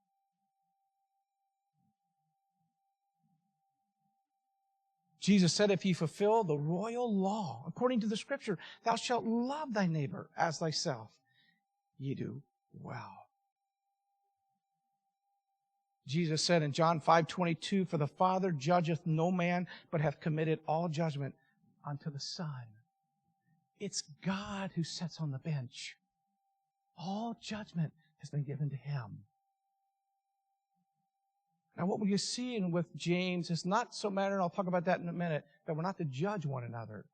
Jesus said, if ye fulfill the royal law, according to the Scripture, thou shalt love thy neighbor as thyself. Ye do well. Jesus said in John 5:22, for the Father judgeth no man, but hath committed all judgment unto the Son. It's God who sits on the bench. All judgment has been given to Him. Now what we're seeing with James is not so matter, and I'll talk about that in a minute, that we're not to judge one another.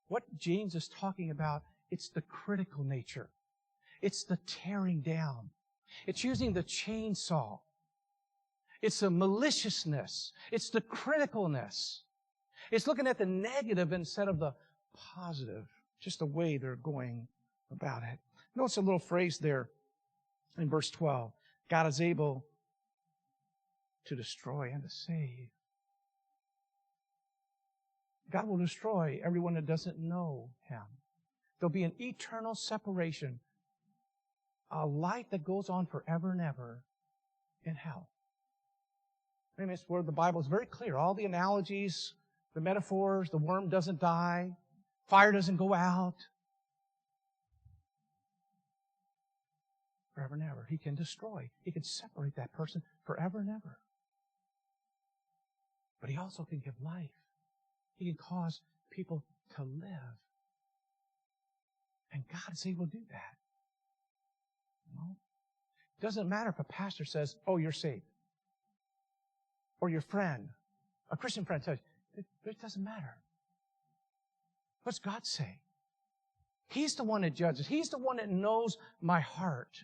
What James is talking about, it's the critical nature. It's the tearing down. It's using the chainsaw. It's the maliciousness. It's the criticalness. It's looking at the negative instead of the positive, just the way they're going about it. Notice a little phrase there in verse 12. God is able to destroy and to save. God will destroy everyone that doesn't know Him. There'll be an eternal separation, a life that goes on forever and ever in hell. I mean, it's where the Bible is very clear. All the analogies, the metaphors, the worm doesn't die, fire doesn't go out. Forever and ever. He can destroy. He can separate that person forever and ever. But He also can give life. He can cause people to live. And God is able to do that. You know? It doesn't matter if a pastor says, oh, you're saved. Or your friend, a Christian friend tells you, it doesn't matter. What's God say? He's the one that judges. He's the one that knows my heart.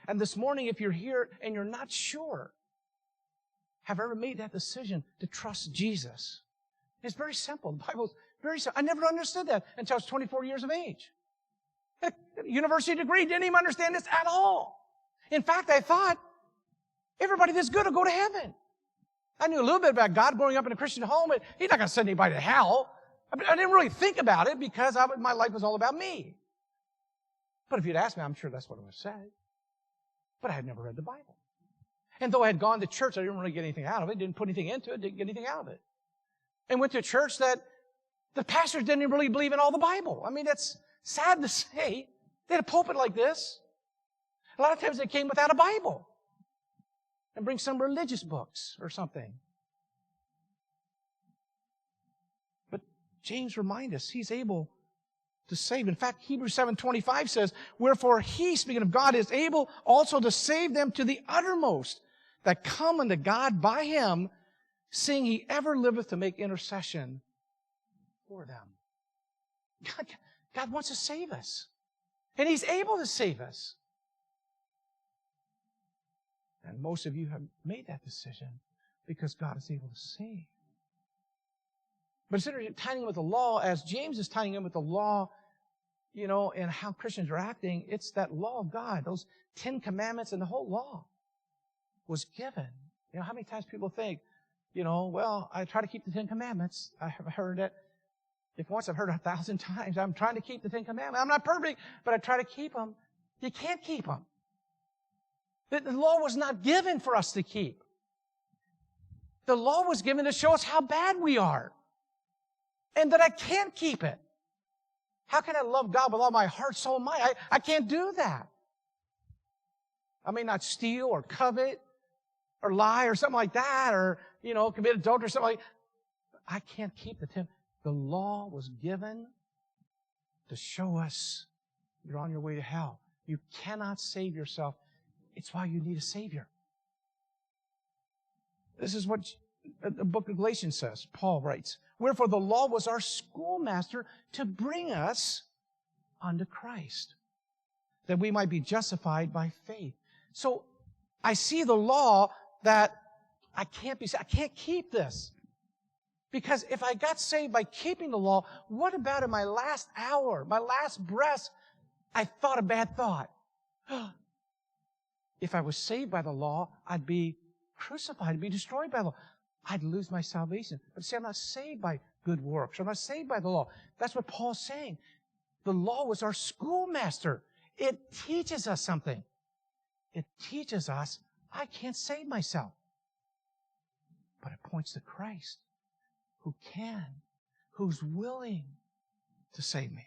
And this morning, if you're here and you're not sure, have ever made that decision to trust Jesus? It's very simple. The Bible's very simple. I never understood that until I was 24 years of age. University degree, didn't even understand this at all. In fact, I thought everybody that's good will go to heaven. I knew a little bit about God growing up in a Christian home, but He's not going to send anybody to hell. I didn't really think about it because my life was all about me. But if you'd asked me, I'm sure that's what I would have said. But I had never read the Bible. And though I had gone to church, I didn't really get anything out of it, didn't put anything into it, didn't get anything out of it. And went to a church that the pastors didn't even really believe in all the Bible. I mean, that's sad to say. They had a pulpit like this. A lot of times they came without a Bible and bring some religious books or something. But James reminds us, He's able to save. In fact, Hebrews 7:25 says, wherefore He, speaking of God, is able also to save them to the uttermost that come unto God by Him, seeing He ever liveth to make intercession for them. God wants to save us. And He's able to save us. And most of you have made that decision because God is able to save. But instead of tying in with the law, as James is tying in with the law, you know, and how Christians are acting, it's that law of God, those 10 commandments and the whole law was given. You know, how many times people think, you know, well, I try to keep the 10 commandments. I have heard it. If once, I've heard it 1,000 times. I'm trying to keep the 10 commandments. I'm not perfect, but I try to keep them. You can't keep them. The law was not given for us to keep. The law was given to show us how bad we are and that I can't keep it. How can I love God with all my heart, soul, and mind? I can't do that. I may not steal or covet or lie or something like that or, you know, commit adultery or something like that. I can't keep the 10. The law was given to show us you're on your way to hell. You cannot save yourself. It's why you need a Savior. This is what the book of Galatians says. Paul writes, wherefore the law was our schoolmaster to bring us unto Christ, that we might be justified by faith. So I see the law that I can't keep this. Because if I got saved by keeping the law, what about in my last hour, my last breath, I thought a bad thought? If I was saved by the law, I'd be crucified, I'd be destroyed by the law. I'd lose my salvation. But see, I'm not saved by good works. I'm not saved by the law. That's what Paul's saying. The law was our schoolmaster. It teaches us something. It teaches us I can't save myself. But it points to Christ, who can, who's willing to save me.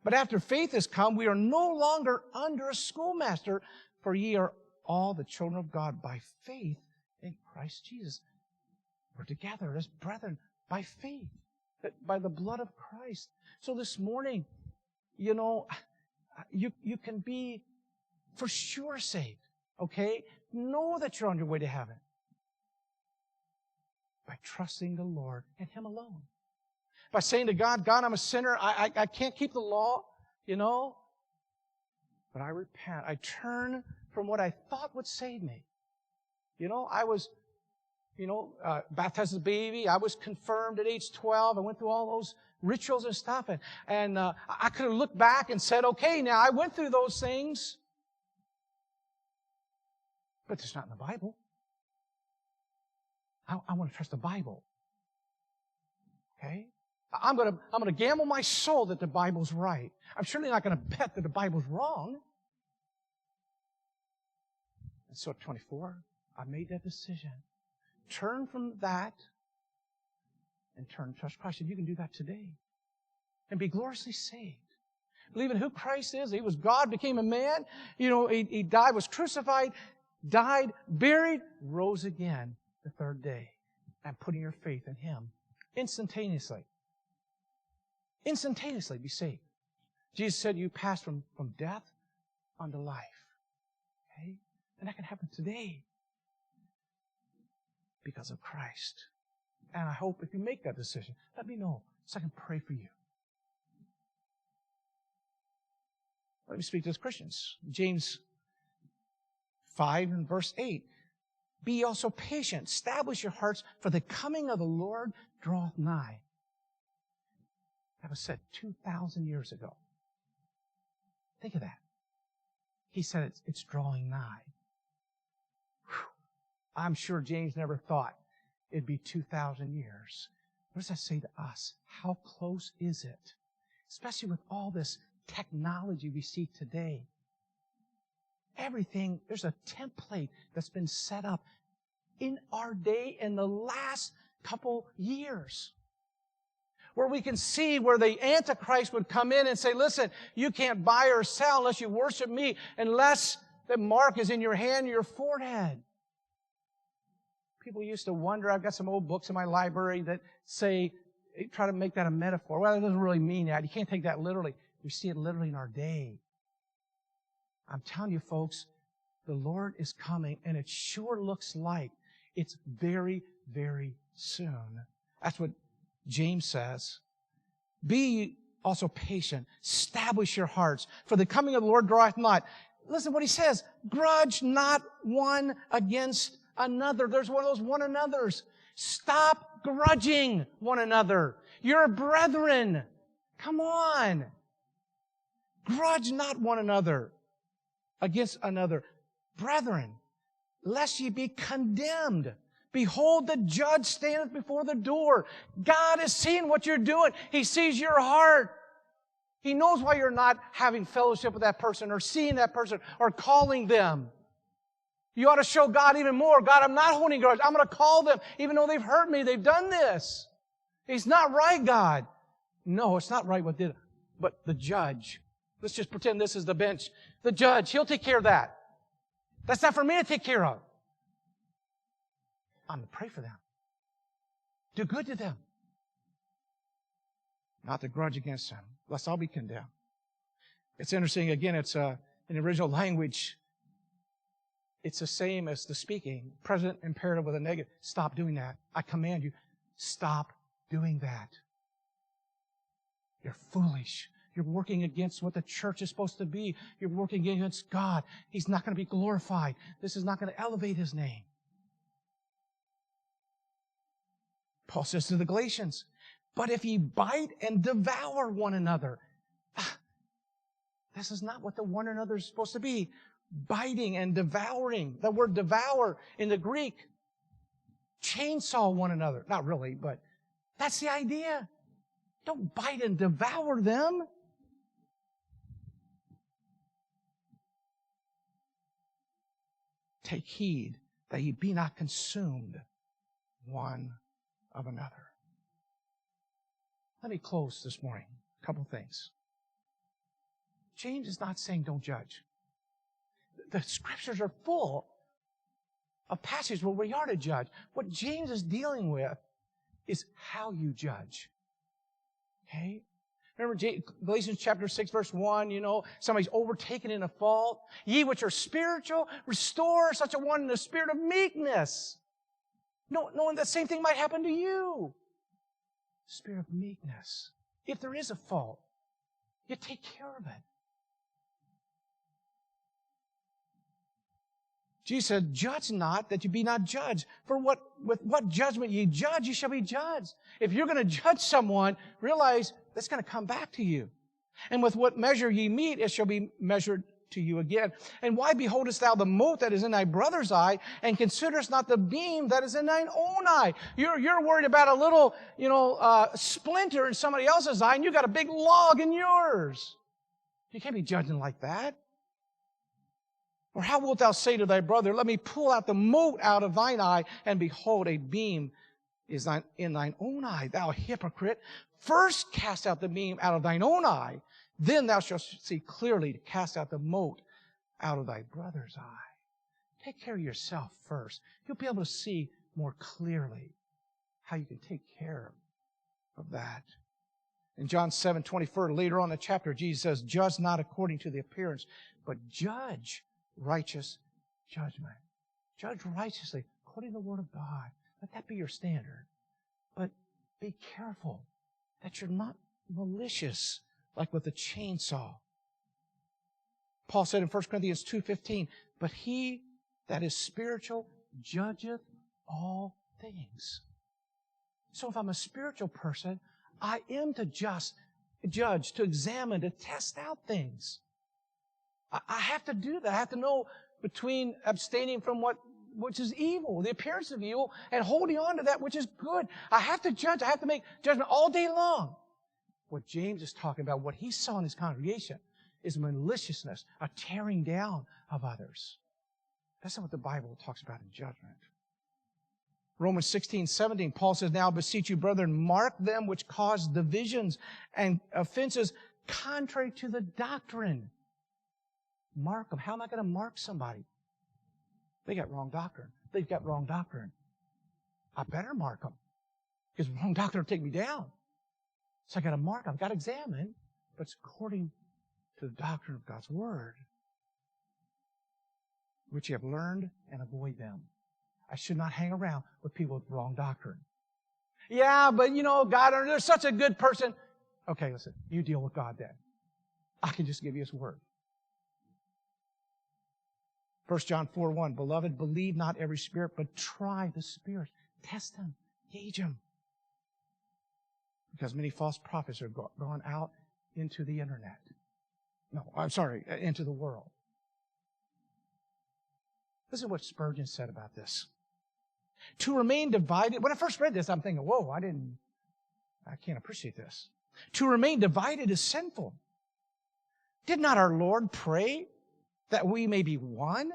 But after faith has come, we are no longer under a schoolmaster, for ye are all the children of God by faith in Christ Jesus. We're together as brethren by faith, by the blood of Christ. So this morning, you know, you can be for sure saved, okay? Know that you're on your way to heaven by trusting the Lord and Him alone. By saying to God, God, I'm a sinner. I can't keep the law, you know. But I repent. I turn from what I thought would save me. You know, I was, baptized as a baby. I was confirmed at age 12. I went through all those rituals and stuff. And I could have looked back and said, okay, now I went through those things. But it's not in the Bible. I want to trust the Bible. Okay? I'm going to gamble my soul that the Bible's right. I'm surely not going to bet that the Bible's wrong. And so at 24, I made that decision. Turn from that and turn to trust Christ. And you can do that today and be gloriously saved. Believe in who Christ is. He was God, became a man. He died, was crucified, died, buried, rose again the third day. And putting your faith in Him instantaneously. Instantaneously be saved. Jesus said you pass from death unto life. Okay? And that can happen today because of Christ. And I hope if you make that decision, let me know so I can pray for you. Let me speak to us Christians. James 5 and verse 8. Be ye also patient. Establish your hearts, for the coming of the Lord draweth nigh. That was said 2,000 years ago. Think of that. He said it's drawing nigh. Whew. I'm sure James never thought it'd be 2,000 years. What does that say to us? How close is it? Especially with all this technology we see today. Everything, there's a template that's been set up in our day in the last couple years, where we can see where the Antichrist would come in and say, listen, you can't buy or sell unless you worship me, unless the mark is in your hand or your forehead. People used to wonder, I've got some old books in my library that say, try to make that a metaphor. Well, it doesn't really mean that. You can't take that literally. We see it literally in our day. I'm telling you, folks, the Lord is coming, and it sure looks like it's very, very soon. That's what James says. Be also patient. Establish your hearts, for the coming of the Lord draweth not. Listen what he says. Grudge not one against another. There's one of those one another's. Stop grudging one another. You're brethren. Come on. Grudge not one another against another. Brethren, lest ye be condemned. Behold, the judge standeth before the door. God is seeing what you're doing. He sees your heart. He knows why you're not having fellowship with that person or seeing that person or calling them. You ought to show God even more. God, I'm not holding grudge. I'm going to call them even though they've hurt me. They've done this. It's not right, God. No, it's not right what did. But the judge. Let's just pretend this is the bench. The judge, He'll take care of that. That's not for me to take care of. I'm to pray for them. Do good to them. Not to grudge against them, lest I'll be condemned. It's interesting, again, it's in the original language, it's the same as the speaking. Present imperative with a negative. Stop doing that. I command you, stop doing that. You're foolish. You're working against what the church is supposed to be. You're working against God. He's not going to be glorified. This is not going to elevate His name. Paul says to the Galatians, but if ye bite and devour one another. This is not what the one another is supposed to be. Biting and devouring. The word devour in the Greek, chainsaw one another. Not really, but that's the idea. Don't bite and devour them. Take heed that ye be not consumed one of another. Let me close this morning. A couple things. James is not saying don't judge. The Scriptures are full of passages where we are to judge. What James is dealing with is how you judge. Okay? Remember Galatians chapter 6, verse 1, somebody's overtaken in a fault. Ye which are spiritual, restore such a one in the spirit of meekness. Knowing the same thing might happen to you. Spirit of meekness. If there is a fault, you take care of it. Jesus said, judge not that you be not judged. For with what judgment ye judge, ye shall be judged. If you're going to judge someone, realize that's going to come back to you. And with what measure ye meet, it shall be measured to you again. And why beholdest thou the mote that is in thy brother's eye, and considerest not the beam that is in thine own eye? You're worried about a little, splinter in somebody else's eye, and you got a big log in yours. You can't be judging like that. Or how wilt thou say to thy brother, let me pull out the mote out of thine eye, and behold, a beam is in thine own eye, thou hypocrite. First cast out the beam out of thine own eye, then thou shalt see clearly to cast out the mote out of thy brother's eye. Take care of yourself first. You'll be able to see more clearly how you can take care of that. In John 7:24, later on in the chapter, Jesus says, judge not according to the appearance, but judge righteous judgment. Judge righteously according to the Word of God. Let that be your standard. But be careful that you're not malicious like with a chainsaw. Paul said in 1 Corinthians 2:15, but he that is spiritual judgeth all things. So if I'm a spiritual person, I am to judge, to examine, to test out things. I have to do that. I have to know between abstaining from which is evil, the appearance of evil, and holding on to that which is good. I have to judge. I have to make judgment all day long. What James is talking about, what he saw in his congregation, is maliciousness, a tearing down of others. That's not what the Bible talks about in judgment. Romans 16:17, Paul says, now beseech you, brethren, mark them which cause divisions and offenses contrary to the doctrine. Mark them. How am I going to mark somebody? They got wrong doctrine. They've got wrong doctrine. I better mark them, because wrong doctrine will take me down. So I got to mark them. I've got to examine, but it's according to the doctrine of God's Word, which you have learned, and avoid them. I should not hang around with people with wrong doctrine. Yeah, but God, they're such a good person. Okay, listen, you deal with God then. I can just give you His Word. 1 John 4:1, beloved, believe not every spirit, but try the spirits. Test them. Gauge them. Because many false prophets are gone out into the internet. Into the world. Listen to what Spurgeon said about this. To remain divided, when I first read this, I'm thinking, whoa, I can't appreciate this. To remain divided is sinful. Did not our Lord pray that we may be one,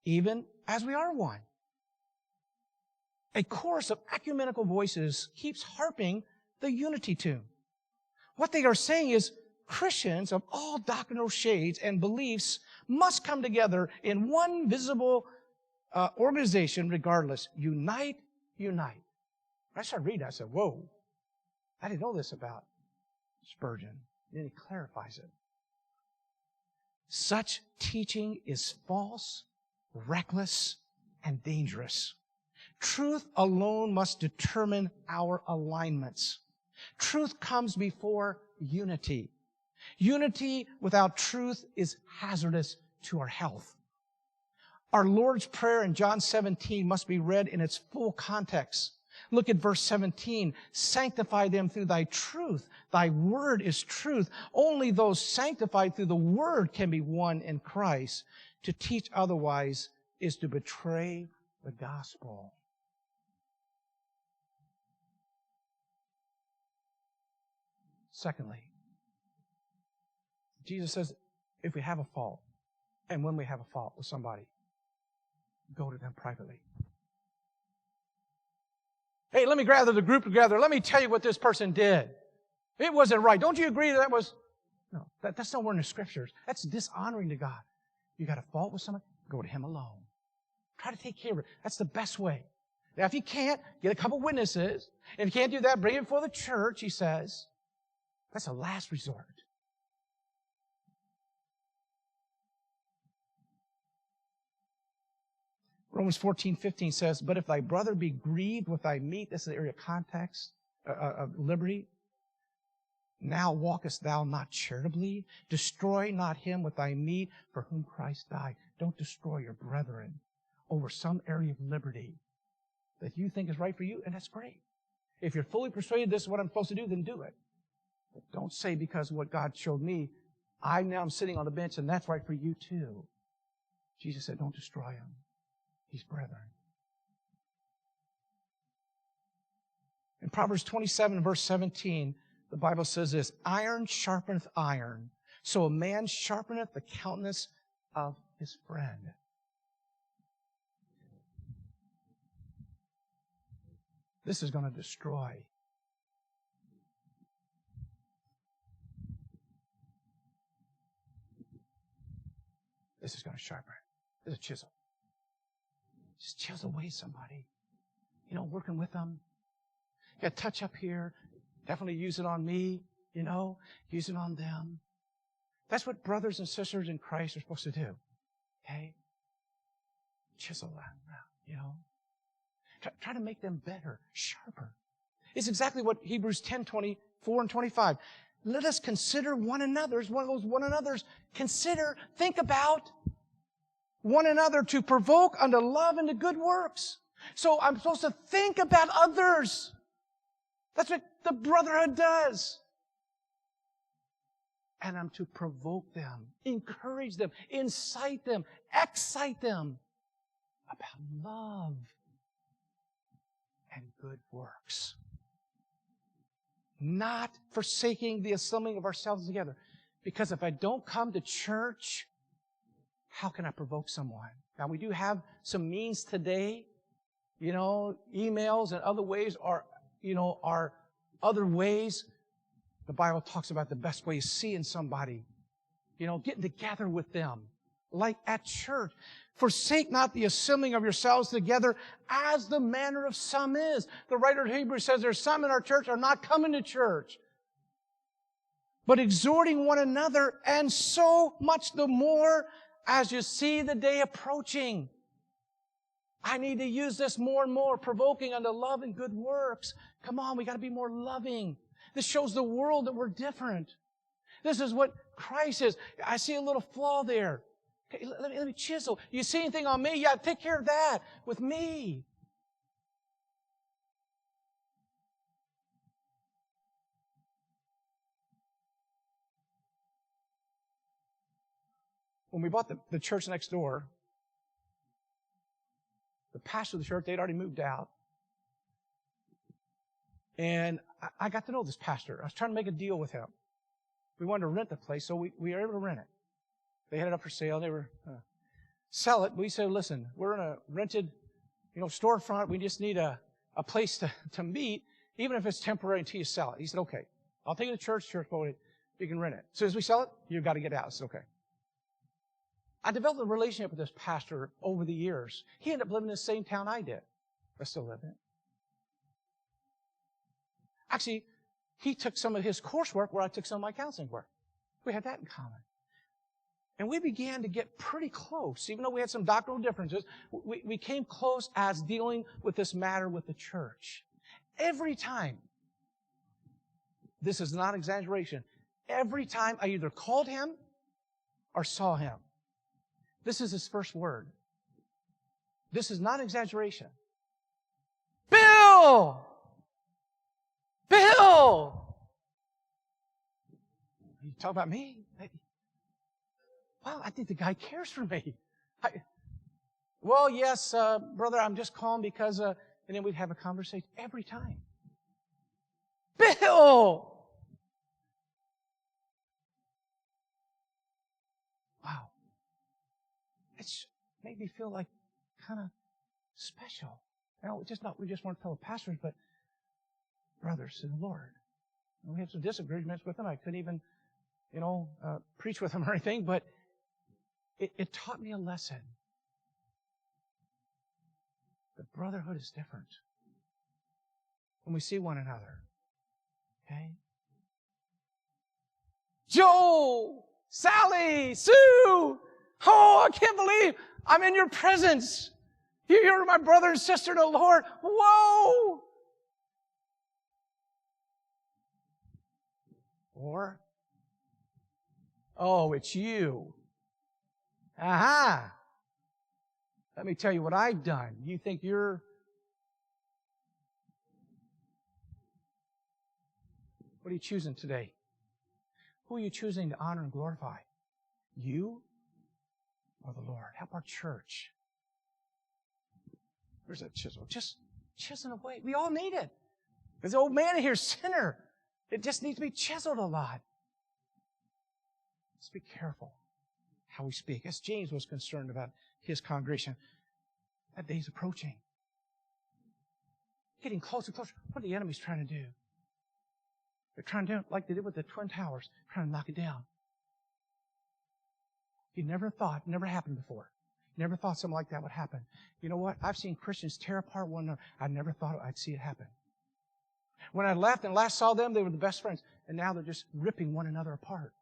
even as we are one? A chorus of ecumenical voices keeps harping the unity tune. What they are saying is Christians of all doctrinal shades and beliefs must come together in one visible organization regardless. Unite, unite. When I started reading, I said, whoa, I didn't know this about Spurgeon. Then he clarifies it. Such teaching is false, reckless, and dangerous. Truth alone must determine our alignments. Truth comes before unity. Unity without truth is hazardous to our health. Our Lord's Prayer in John 17 must be read in its full context. Look at verse 17. Sanctify them through thy truth. Thy word is truth. Only those sanctified through the word can be one in Christ. To teach otherwise is to betray the gospel. Secondly, Jesus says, if we have a fault, and when we have a fault with somebody, go to them privately. Hey, let me gather the group together. Let me tell you what this person did. It wasn't right. Don't you agree that was... No, that's not where in the Scriptures. That's dishonoring to God. You got a fault with someone, go to Him alone. Try to take care of it. That's the best way. Now, if you can't, get a couple witnesses. If you can't do that, bring it before the church, he says. That's a last resort. Romans 14:15 says, but if thy brother be grieved with thy meat, this is the area of context, of liberty, now walkest thou not charitably? Destroy not him with thy meat for whom Christ died. Don't destroy your brethren over some area of liberty that you think is right for you, and that's great. If you're fully persuaded this is what I'm supposed to do, then do it. But don't say because of what God showed me, I'm sitting on the bench, and that's right for you too. Jesus said, don't destroy him. He's brethren. In Proverbs 27, verse 17, the Bible says this, iron sharpeneth iron, so a man sharpeneth the countenance of his friend. This is going to destroy. This is going to sharpen. This is a chisel. Just chisel away somebody. Working with them. You got to touch up here. Definitely use it on me. Use it on them. That's what brothers and sisters in Christ are supposed to do. Okay? Chisel that around, Try to make them better, sharper. It's exactly what Hebrews 10, 24 and 25. Let us consider one another's, one of those one another's. Think about one another to provoke unto love and to good works. So I'm supposed to think about others. That's what the brotherhood does. And I'm to provoke them, encourage them, incite them, excite them about love and good works. Not forsaking the assembling of ourselves together. Because if I don't come to church, how can I provoke someone? Now, we do have some means today. Emails and other ways are other ways. The Bible talks about the best way of seeing somebody. Getting together with them. Like at church. Forsake not the assembling of yourselves together as the manner of some is. The writer of Hebrews says there's some in our church are not coming to church. But exhorting one another, and so much the more as you see the day approaching. I need to use this more and more, provoking unto love and good works. Come on, we got to be more loving. This shows the world that we're different. This is what Christ is. I see a little flaw there. Okay, let me chisel. You see anything on me? Yeah, take care of that with me. When we bought the church next door, the pastor of the church, they'd already moved out. And I got to know this pastor. I was trying to make a deal with him. We wanted to rent the place, so we were able to rent it. They had it up for sale. They were sell it. We said, listen, we're in a rented, storefront. We just need a place to meet, even if it's temporary until you sell it. He said, okay, I'll take it to church. Church, you can rent it. As soon as we sell it, you've got to get out. I said, okay. I developed a relationship with this pastor over the years. He ended up living in the same town I did. I still live in it. Actually, he took some of his coursework where I took some of my counseling work. We had that in common. And we began to get pretty close. Even though we had some doctrinal differences, we came close as dealing with this matter with the church. Every time, this is not exaggeration, every time I either called him or saw him, this is his first word. This is not exaggeration. Bill! Bill! You talk about me? Wow, I think the guy cares for me. Well, yes, brother, I'm just calling because, and then we'd have a conversation every time. Bill! Wow. It's made me feel like kind of special. We just weren't fellow pastors, but brothers in the Lord. And we had some disagreements with them. I couldn't even, preach with them or anything, but it taught me a lesson. The brotherhood is different when we see one another. Okay? Joe! Sally! Sue! Oh, I can't believe I'm in your presence. You're my brother and sister in the Lord. Whoa! Or, oh, it's you. Aha! Let me tell you what I've done. You think you're... What are you choosing today? Who are you choosing to honor and glorify? You or the Lord? Help our church. Where's that chisel? Just chiseling away. We all need it. Because the old man in here is a sinner. It just needs to be chiseled a lot. Let's be careful how we speak. As James was concerned about his congregation, that day's approaching. Getting closer and closer. What are the enemies trying to do? They're trying to do like they did with the Twin Towers, trying to knock it down. You never thought, never happened before. Never thought something like that would happen. You know what? I've seen Christians tear apart one another. I never thought I'd see it happen. When I left and last saw them, they were the best friends. And now they're just ripping one another apart.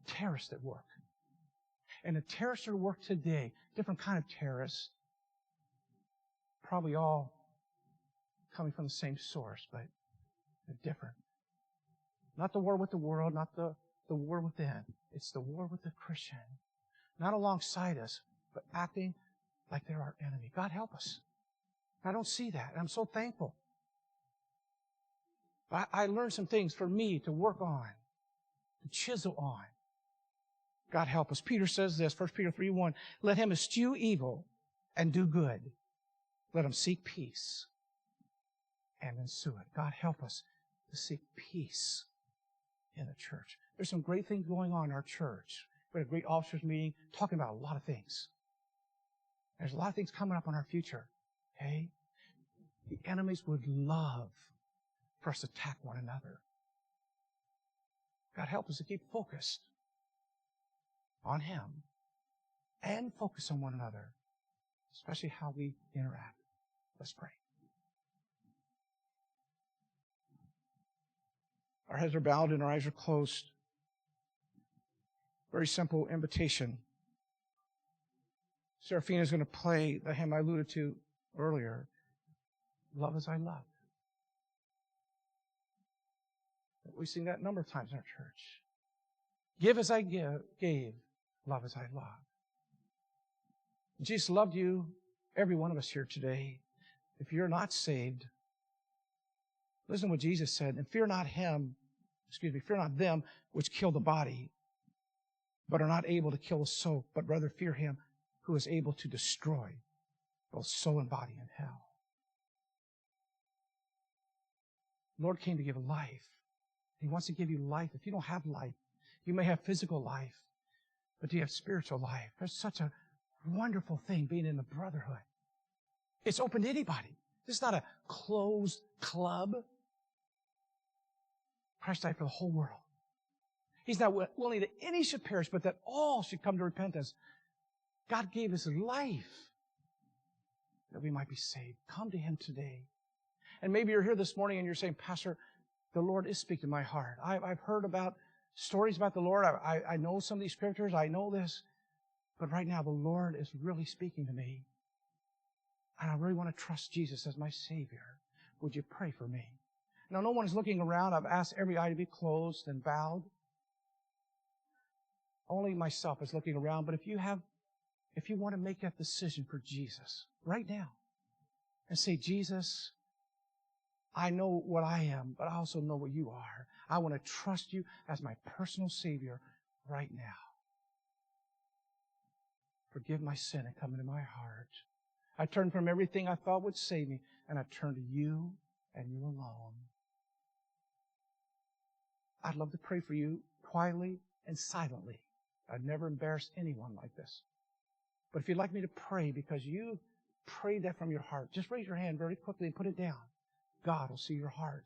Terrorists at work. And the terrorists at work today, different kind of terrorists, probably all coming from the same source, but they're different. Not the war with the world, not the war within. It's the war with the Christian. Not alongside us, but acting like they're our enemy. God help us. I don't see that. I'm so thankful. I learned some things for me to work on, to chisel on. God help us. Peter says this, 1 Peter 3:1, let him eschew evil and do good. Let him seek peace and ensue it. God help us to seek peace in the church. There's some great things going on in our church. We had a great officers meeting talking about a lot of things. There's a lot of things coming up in our future. Okay? The enemies would love for us to attack one another. God help us to keep focused on Him and focus on one another, especially how we interact. Let's pray. Our heads are bowed and our eyes are closed. Very simple invitation. Seraphina is going to play the hymn I alluded to earlier, Love as I Love. We sing that a number of times in our church. Give as I gave, love as I love. Jesus loved you, every one of us here today. If you're not saved, listen to what Jesus said, and fear not them which kill the body, but are not able to kill the soul, but rather fear Him who is able to destroy both soul and body in hell. The Lord came to give life. He wants to give you life. If you don't have life, you may have physical life, but do you have spiritual life? There's such a wonderful thing being in the brotherhood. It's open to anybody. This is not a closed club. Christ died for the whole world. He's not willing that any should perish, but that all should come to repentance. God gave His life that we might be saved. Come to Him today. And maybe you're here this morning and you're saying, Pastor, the Lord is speaking to my heart. I've heard about stories about the Lord. I know some of these scriptures. I know this. But right now, the Lord is really speaking to me. And I really want to trust Jesus as my Savior. Would you pray for me? Now, no one is looking around. I've asked every eye to be closed and bowed. Only myself is looking around. But if you want to make that decision for Jesus right now and say, Jesus, I know what I am, but I also know what you are. I want to trust you as my personal Savior right now. Forgive my sin and come into my heart. I turn from everything I thought would save me, and I turn to you and you alone. I'd love to pray for you quietly and silently. I'd never embarrass anyone like this. But if you'd like me to pray because you prayed that from your heart, just raise your hand very quickly and put it down. God will see your heart.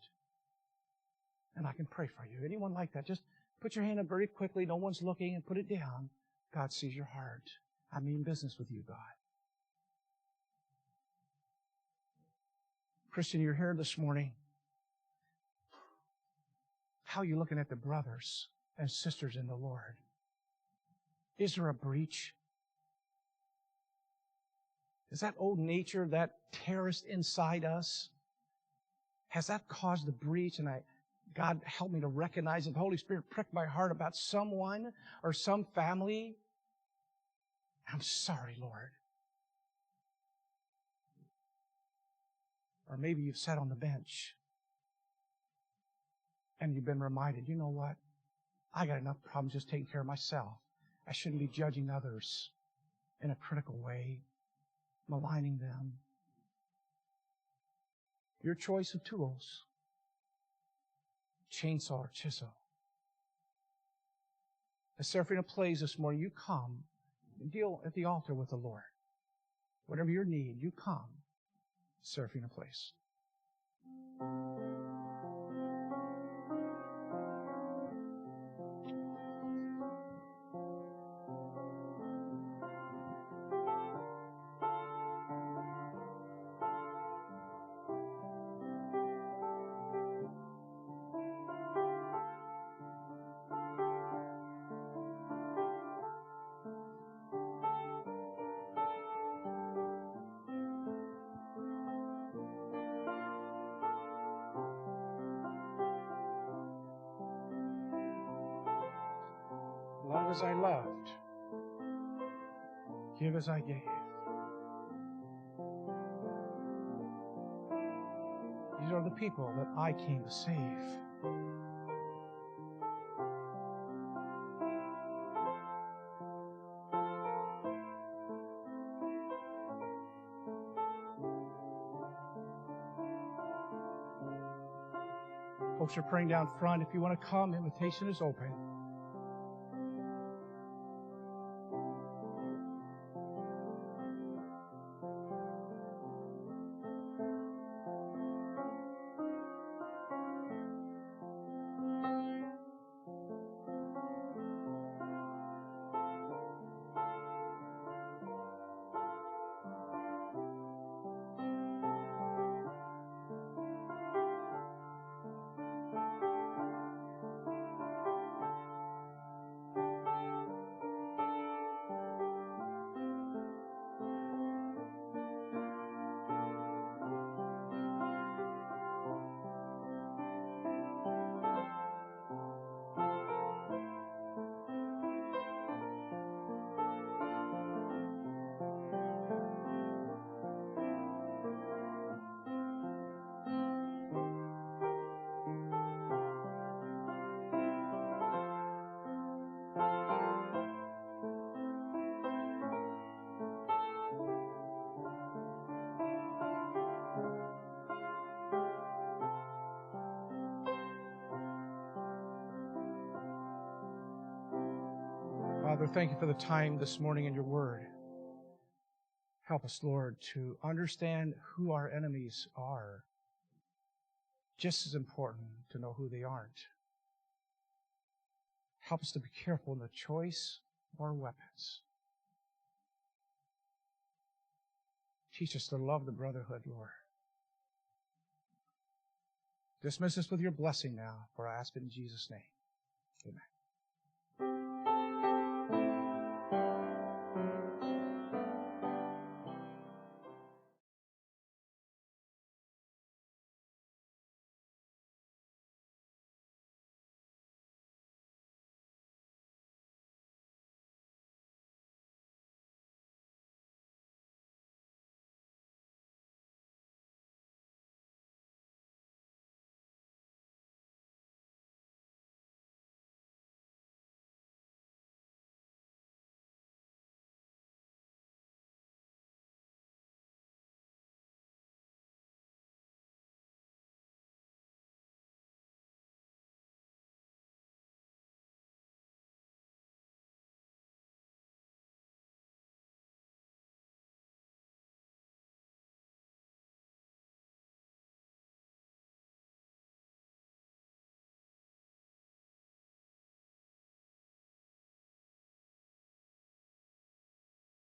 And I can pray for you. Anyone like that, just put your hand up very quickly. No one's looking, and put it down. God sees your heart. I mean business with you, God. Christian, you're here this morning. How are you looking at the brothers and sisters in the Lord? Is there a breach? Is that old nature, that terrorist inside us, has that caused the breach? And God help me to recognize it. The Holy Spirit pricked my heart about someone or some family. I'm sorry, Lord. Or maybe you've sat on the bench And you've been reminded, you know what? I got enough problems just taking care of myself. I shouldn't be judging others in a critical way, maligning them. Your choice of tools, chainsaw or chisel. As Serafina plays this morning, you come and deal at the altar with the Lord. Whatever your need, you come. Serafina plays. Love as I loved, give as I gave. These are the people that I came to save. Folks are praying down front. If you want to come, invitation is open. Father, thank you for the time this morning in your word. Help us, Lord, to understand who our enemies are. Just as important to know who they aren't. Help us to be careful in the choice of our weapons. Teach us to love the brotherhood, Lord. Dismiss us with your blessing now, for I ask it in Jesus' name. Amen.